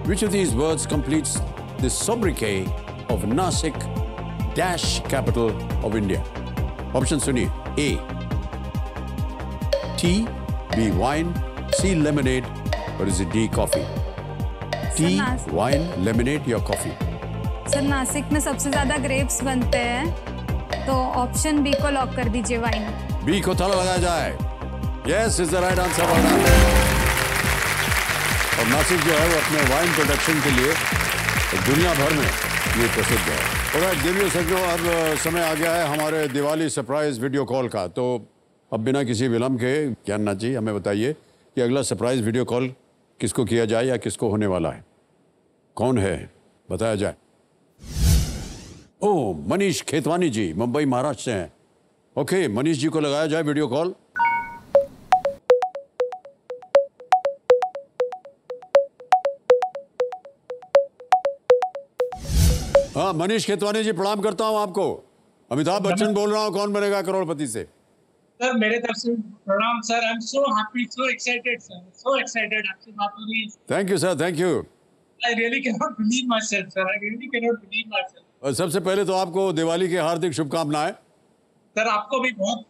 Which of these words completes the sobriquet of Nasik dash capital of India? Option सुनिए। A. tea, B. wine, C, lemonade, or is it D, coffee? Tea, wine, lemonade या coffee? Sir Nashik में सबसे ज्यादा grapes बनते हैं, तो option B को lock कर दीजिए, वाइन। बी को ताला लगाया जाए। Yes is the right answer. और नासिक जो है वो अपने वाइन प्रोडक्शन के लिए दुनिया भर में ये प्रसिद्ध है। और देवियों सज्जनों, अब समय आ गया है हमारे दिवाली सरप्राइज वीडियो कॉल का। तो अब बिना किसी विलंब के ज्ञाननाथ जी हमें बताइए कि अगला सरप्राइज वीडियो कॉल किसको किया जाए या किसको होने वाला है, कौन है, बताया जाए। ओ, मनीष खेतवानी जी मुंबई महाराष्ट्र से हैं। ओके, मनीष जी को लगाया जाए वीडियो कॉल। हाँ, मनीष खेतवानी जी प्रणाम करता हूँ आपको। अमिताभ बच्चन बोल रहा हूँ, कौन बनेगा करोड़पति से। सर मेरे तरफ से प्रणाम sir. I am so happy, so excited sir, so excited आपसे बात हो रही है। Thank you sir, thank you. I really can not believe my self sir, I really can not believe my self. और सबसे पहले तो आपको दिवाली की हार्दिक शुभकामनाएं। सर आपको भी बहुत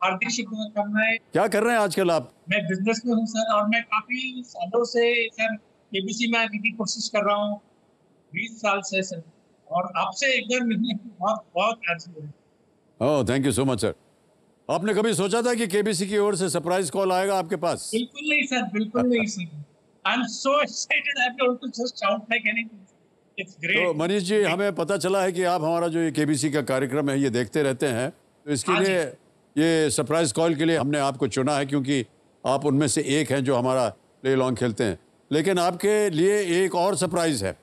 हार्दिक शुभकामनाएं। क्या कर रहे हैं आजकल आप? मैं बिजनेस में हूँ सर, और मैं काफी सालों से सर केबीसी में आने की कोशिश कर रहा हूँ, 20 साल से सर, और आपसे एक बार मिलने की बहुत बहुत आरज़ू है। Oh, thank you so much sir. आपने कभी सोचा था कि केबीसी की ओर से सरप्राइज कॉल आएगा आपके पास? बिल्कुल नहीं सर, बिल्कुल नहीं sir. I am so excited, I want to just shout like anything. It's great. तो मनीष जी, हमें पता चला है कि आप हमारा जो ये केबीसी का कार्यक्रम है ये देखते रहते हैं, तो इसके लिए ये सरप्राइज कॉल के लिए हमने आपको चुना है, क्योंकि आप उनमें से एक हैं जो हमारा प्ले लॉन्ग खेलते हैं। लेकिन आपके लिए एक और सरप्राइज है,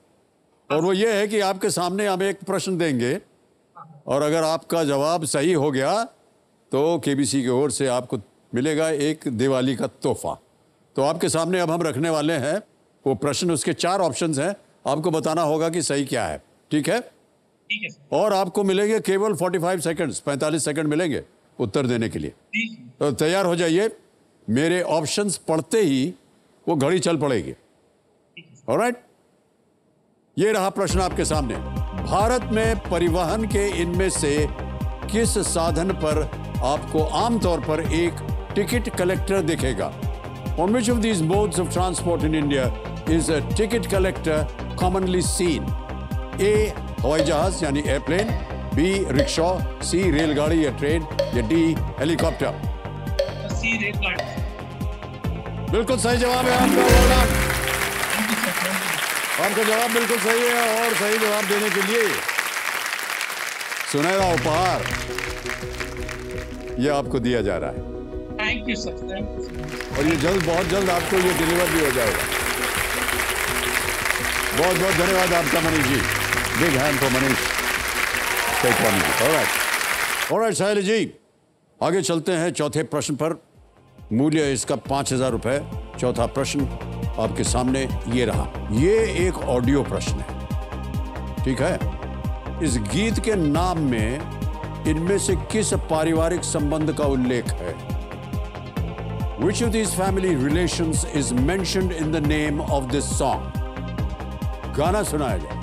और वो ये है कि आपके सामने हम एक प्रश्न देंगे, और अगर आपका जवाब सही हो गया तो केबीसी की ओर से आपको मिलेगा एक दिवाली का तोहफा। तो आपके सामने अब हम रखने वाले हैं वो प्रश्न, उसके 4 ऑप्शंस हैं, आपको बताना होगा कि सही क्या है। ठीक है? ठीक है सर। और आपको मिलेंगे केवल 45 सेकंड्स, 45 सेकंड मिलेंगे उत्तर देने के लिए। तो तैयार हो जाइए, मेरे ऑप्शंस पढ़ते ही वो घड़ी चल पड़ेगी। ऑलराइट, ये रहा प्रश्न आपके सामने। भारत में परिवहन के इनमें से किस साधन पर आपको आमतौर पर एक टिकट कलेक्टर दिखेगा? On which of these modes of transport in India is a ticket collector commonly seen? A, हवाई जहाज यानी एयरप्लेन, B, रिक्शा, C, रेलगाड़ी या ट्रेन, या D, हेलीकॉप्टर। C, रेलगाड़ी। बिल्कुल सही जवाब है आपका। आपका जवाब बिल्कुल सही है, और सही जवाब देने के लिए सुनहरा उपहार ये आपको दिया जा रहा है। Thank you sir, thank you. और ये जल्द, बहुत जल्द आपको ये डिलीवर भी हो जाएगा। बहुत बहुत धन्यवाद आपका Manish ji. Big hand for Manish. Alright Sahil ji, आगे चलते हैं चौथे प्रश्न पर। मूल्य इसका 5000 रुपए। चौथा प्रश्न आपके सामने ये रहा। ये एक ऑडियो प्रश्न है, ठीक है? इस गीत के नाम में इनमें से किस पारिवारिक संबंध का उल्लेख है? Which of these family relations is mentioned in the name of this song? गाना सुनाया जाए।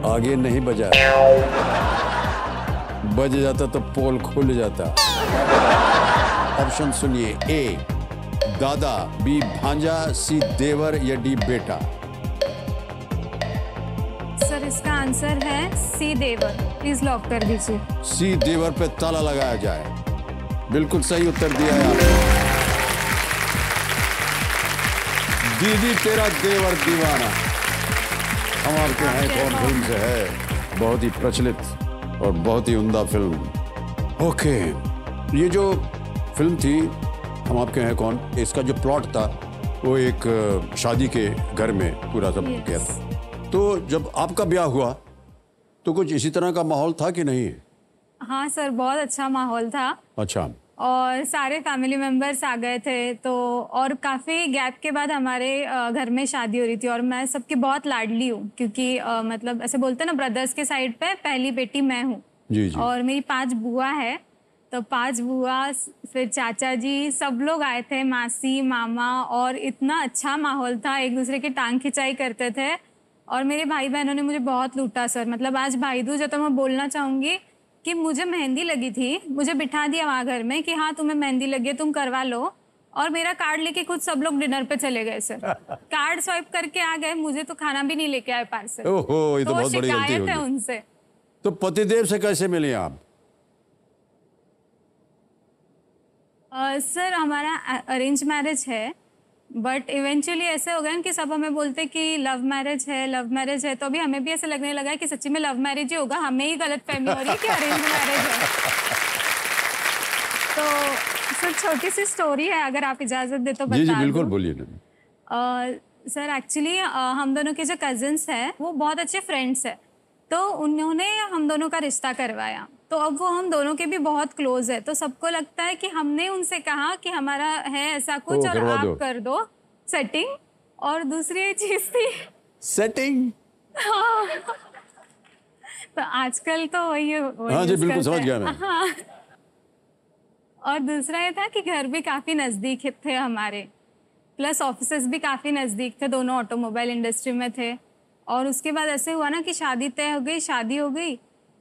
आगे नहीं बजा, बज जाता तो पोल खुल जाता। ऑप्शन सुनिए। ए, दादा, बी, भांजा, सी, देवर, या डी, बेटा। सर इसका आंसर है सी, देवर। प्लीज लॉक कर दीजिए। सी, देवर पे ताला लगाया जाए। बिल्कुल सही उत्तर दिया है आपने। दीदी तेरा देवर दीवाना हम आपके हैं कौन फिल्म से है, बहुत ही प्रचलित और बहुत ही उम्दा फिल्म। ओके, ये जो फिल्म थी हम आपके हैं कौन, इसका जो प्लॉट था वो एक शादी के घर में पूरा सब गया था। तो जब आपका ब्याह हुआ तो कुछ इसी तरह का माहौल था कि नहीं? हाँ सर, बहुत अच्छा माहौल था। अच्छा। और सारे फैमिली मेम्बर्स आ गए थे। तो और काफ़ी गैप के बाद हमारे घर में शादी हो रही थी और मैं सबकी बहुत लाडली हूँ क्योंकि मतलब ऐसे बोलते हैं ना, ब्रदर्स के साइड पे पहली बेटी मैं हूँ। जी जी। और मेरी 5 बुआ है, तो 5 बुआ फिर चाचा जी सब लोग आए थे, मासी मामा, और इतना अच्छा माहौल था, एक दूसरे की टांग खिंचाई करते थे। और मेरे भाई बहनों ने मुझे बहुत लूटा सर। मतलब आज भाई दूज है तो मैं बोलना चाहूँगी कि मुझे मेहंदी लगी थी, मुझे बिठा दिया वहाँ घर में कि हाँ तुम्हें मेहंदी लगी है, तुम करवा लो, और मेरा कार्ड लेके खुद सब लोग डिनर पे चले गए सर। कार्ड स्वाइप करके आ गए, मुझे तो खाना भी नहीं लेके आए पार्सल। ओहो, ये तो बहुत बड़ी गलती शिकायत है होगी। उनसे। तो पतिदेव से कैसे मिले आप? सर हमारा अरेंज मैरिज है, बट इवेंचुअली ऐसे हो गया कि सब हमें बोलते कि लव मैरिज है, लव मैरिज है। तो अभी हमें भी ऐसे लगने लगा है कि सच्ची में लव मैरिज ही होगा, हमें ही गलत फहमी हो रही है कि अरेंज मैरिज है। तो सर छोटी सी स्टोरी है, अगर आप इजाज़त दे तो बता जी जी दूं। बिल्कुल, बोलिए ना। सर एक्चुअली हम दोनों के जो कजिन्स हैं वो बहुत अच्छे फ्रेंड्स हैं, तो उन्होंने हम दोनों का रिश्ता करवाया। तो अब वो हम दोनों के भी बहुत क्लोज है, तो सबको लगता है कि हमने उनसे कहा कि हमारा है ऐसा कुछ और आप कर दो सेटिंग। और दूसरी चीज थी सेटिंग। हाँ। तो आजकल तो वही हाँ जी बिल्कुल समझ गया मैं। हाँ। और दूसरा ये था कि घर भी काफी नजदीक थे हमारे, प्लस ऑफिसेस भी काफी नजदीक थे, दोनों ऑटोमोबाइल इंडस्ट्री में थे। और उसके बाद ऐसे हुआ ना कि शादी तय हो गई, शादी हो गई,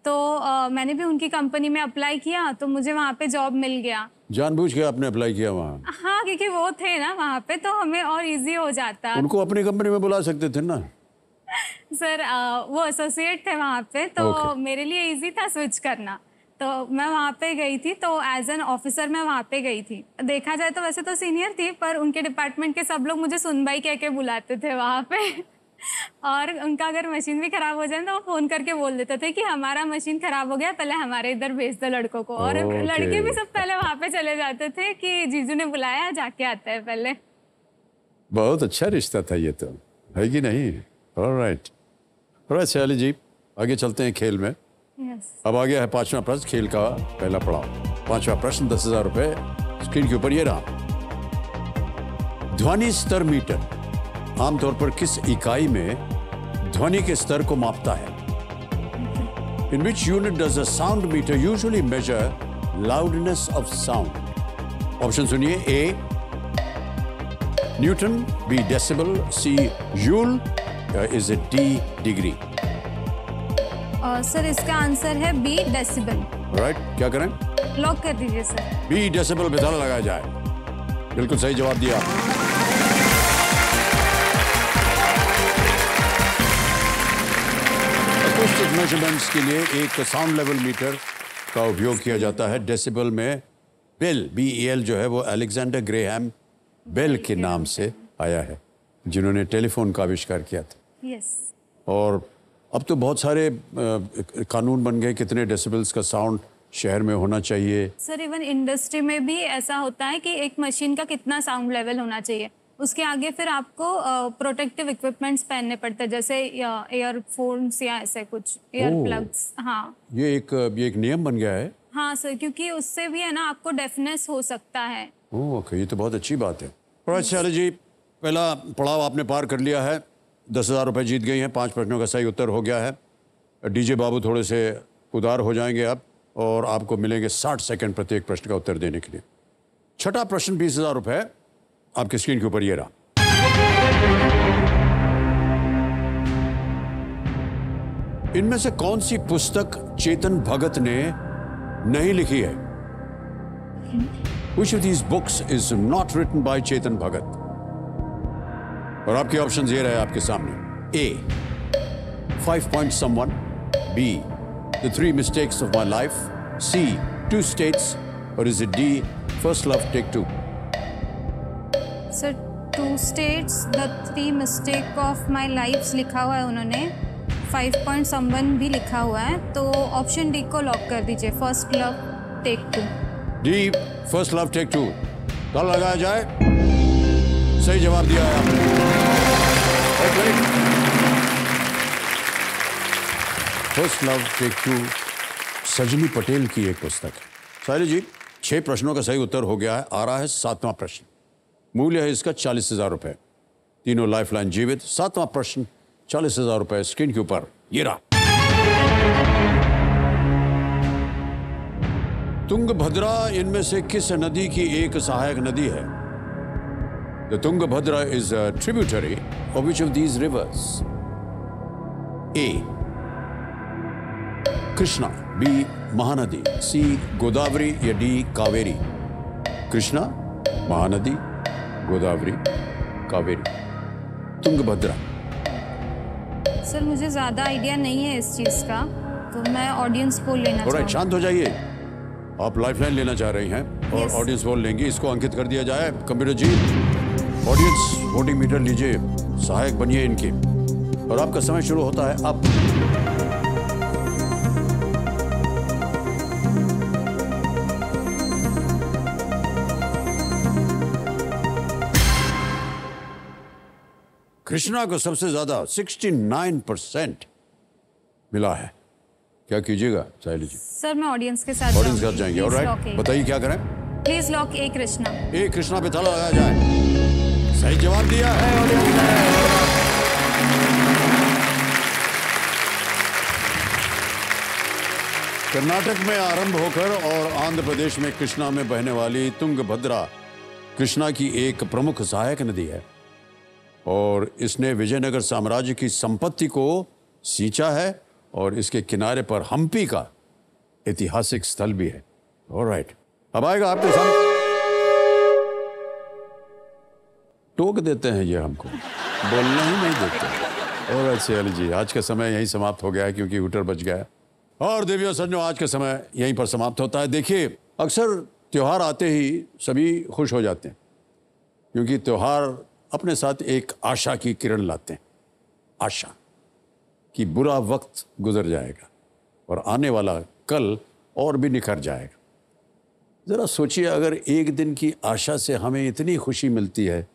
तो मैंने भी उनकी कंपनी में अप्लाई किया, तो मुझे वहाँ पे जॉब मिल गया। जानबूझ के आपने अप्लाई किया वहाँ? हाँ, क्योंकि वो थे ना वहाँ पे, तो हमें और इजी हो जाता। उनको अपनी कंपनी में बुला सकते थे ना? सर वो एसोसिएट थे वहाँ पे, तो मेरे लिए इजी था स्विच करना। तो मैं वहाँ पे गई थी, तो एज एन ऑफिसर मैं वहाँ पे गई थी। देखा जाए तो वैसे तो सीनियर थी, पर उनके डिपार्टमेंट के सब लोग मुझे सुनबाई कह के बुलाते थे वहाँ पे। और उनका अगर मशीन भी खराब हो जाए तो वो फ़ोन करके बोल देते थे कि हमारा मशीन खराब हो गया, पहले हमारे इधर भेज दो लड़कों को। और लड़के भी सब पहले वहाँ पे चले जाते थे कि जीजू ने बुलाया, जाके आता है पहले। बहुत अच्छा रिश्ता था ये तो, है कि नहीं? ऑलराइट शैली जी, आगे चलते हैं खेल में। अब आ गया है 5वां प्रश्न, खेल का पहला पड़ाव। 5वां प्रश्न 10,000 रुपए स्क्रीन के ऊपर ये रहा। ध्वनि स्तर मीटर आमतौर पर किस इकाई में ध्वनि के स्तर को मापता है? In which unit does a sound meter usually measure loudness of sound? Option सुनिए। A Newton, B decibel, C joule, is it D degree? Sir इसका आंसर है B डेसिबल। राइट, क्या करें? लॉक कर दीजिए सर। B डेसिबल पे ताला लगाया जाए। बिल्कुल सही जवाब दिया। Acoustic measurements के लिए एक साउंड लेवल मीटर का उपयोग किया जाता है। डेसिबल में बेल, BEL जो है वो अलेक्जेंडर ग्रेहम बेल के नाम से आया है, जिन्होंने टेलीफोन का आविष्कार किया था। यस। और अब तो बहुत सारे कानून बन गए कितने डेसिबल्स का साउंड शहर में होना चाहिए। सर इवन इंडस्ट्री में भी ऐसा होता है कि एक मशीन का कितना साउंड लेवल होना चाहिए, उसके आगे फिर आपको प्रोटेक्टिव इक्विपमेंट्स पहनने पड़ते हैं, जैसे ईयरफोन्स या ऐसे कुछ ईयर प्लग्स। हाँ, ये एक नियम बन गया है। हाँ सर, क्योंकि उससे भी है ना आपको डेफनेस हो सकता है। ओके, ये तो बहुत अच्छी बात है। और शैली जी, पहला पड़ाव आपने पार कर लिया है, 10,000 रुपये जीत गई हैं। 5 प्रश्नों का सही उत्तर हो गया है। डीजे बाबू थोड़े से उदार हो जाएंगे अब, और आपको मिलेंगे 60 सेकंड प्रत्येक प्रश्न का उत्तर देने के लिए। छठा प्रश्न 20,000 रुपये आपके स्क्रीन के ऊपर ये रहा। इनमें से कौन सी पुस्तक चेतन भगत ने नहीं लिखी है? Which of these books is not written by Chetan Bhagat? और आपके ऑप्शन ये रहे आपके सामने। A 5 Points Someone, B The 3 Mistakes of My Life, C 2 States, or is it D First Love Take 2? Sir 2 States, The 3 Mistake of My Life लिखा हुआ है उन्होंने, 5 Points Someone भी लिखा हुआ है, तो ऑप्शन डी को लॉक कर दीजिए, first love take 2। D first love take 2 ताला लगाया जाए। सही जवाब दिया है आपने। फर्स्ट लव टेक 2 सजनी पटेल की एक पुस्तक है। साहिल जी, 6 प्रश्नों का सही उत्तर हो गया है। आ रहा है 7वां प्रश्न। मूल्य है इसका 40,000 रुपए। तीनों लाइफलाइन जीवित। 7वां प्रश्न 40,000 रुपए स्क्रीन के ऊपर ये रहा। तुंगभद्रा इनमें से किस नदी की एक सहायक नदी है? The Tungabhadra is a tributary of which of these rivers? A Krishna, B Mahanadi, C Godavari या डी कावेरी? कृष्णा, महानदी, गोदावरी, कावेरी। तुंगभद्रा। सर मुझे ज्यादा आइडिया नहीं है इस चीज का, तो मैं ऑडियंस पोल लेना थोड़ा शांत हो जाइए। आप लाइफलाइन लेना चाह रही हैं और Yes. ऑडियंस पोल लेंगी। इसको अंकित कर दिया जाए। कंप्यूटर जी, ऑडियंस वोटिंग मीटर लीजिए, सहायक बनिए इनके, और आपका समय शुरू होता है अब। कृष्णा को सबसे ज्यादा 69% मिला है। क्या कीजिएगा साहिल जी? सर मैं ऑडियंस के साथ ऑडियंस के साथ जाएंगे। ऑलराइट, बताइए क्या करें? प्लीज लॉक ए कृष्णा। ए कृष्णा पे ताला लगाया जाए। सही जवाब दिया है ऑडियंस ने। कर्नाटक में आरंभ होकर और आंध्र प्रदेश में कृष्णा में बहने वाली तुंगभद्रा कृष्णा की एक प्रमुख सहायक नदी है और इसने विजयनगर साम्राज्य की संपत्ति को सींचा है और इसके किनारे पर हम्पी का ऐतिहासिक स्थल भी है। ऑलराइट, अब आएगा आपके सामने। टोक देते हैं ये हमको, बोलना ही नहीं देते। ऑलराइट सयाली जी, आज का समय यहीं समाप्त हो गया है क्योंकि हुटर बच गया है। और देवियों सज्जनों, आज का समय यहीं पर समाप्त होता है। देखिए, अक्सर त्योहार आते ही सभी खुश हो जाते हैं क्योंकि त्योहार अपने साथ एक आशा की किरण लाते हैं। आशा कि बुरा वक्त गुजर जाएगा और आने वाला कल और भी निखर जाएगा। ज़रा सोचिए, अगर एक दिन की आशा से हमें इतनी खुशी मिलती है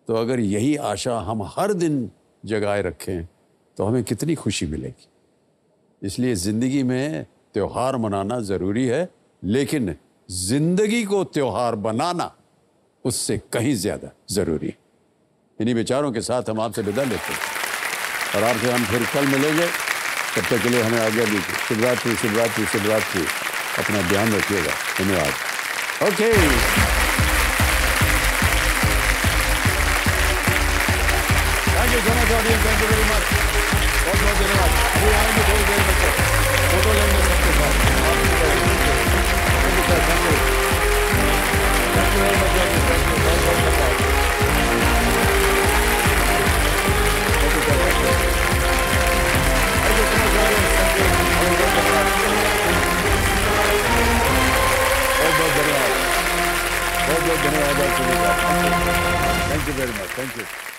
तो अगर यही आशा हम हर दिन जगाए रखें तो हमें कितनी खुशी मिलेगी। इसलिए ज़िंदगी में त्योहार मनाना ज़रूरी है, लेकिन ज़िंदगी को त्योहार बनाना उससे कहीं ज़्यादा ज़रूरी है। इन्हीं विचारों के साथ हम आपसे विदा लेते हैं और आपसे हम फिर कल मिलेंगे। तब तक के लिए हमें आज्ञा दीजिए। शिवरात्रि शिवरात्रि शिवरात्रि। अपना ध्यान रखिएगा। धन्यवाद। Okay, thank you so much audience, thank you very much. बहुत बहुत धन्यवाद। अभी आएंगे थोड़ी देर में, फोटो लेंगे सबके साथ। Thank you sir, thank you, thank you very much. Thank you, बहुत बहुत धन्यवाद। बहुत बहुत धन्यवाद आप सभी का। Thank you very much. Thank you.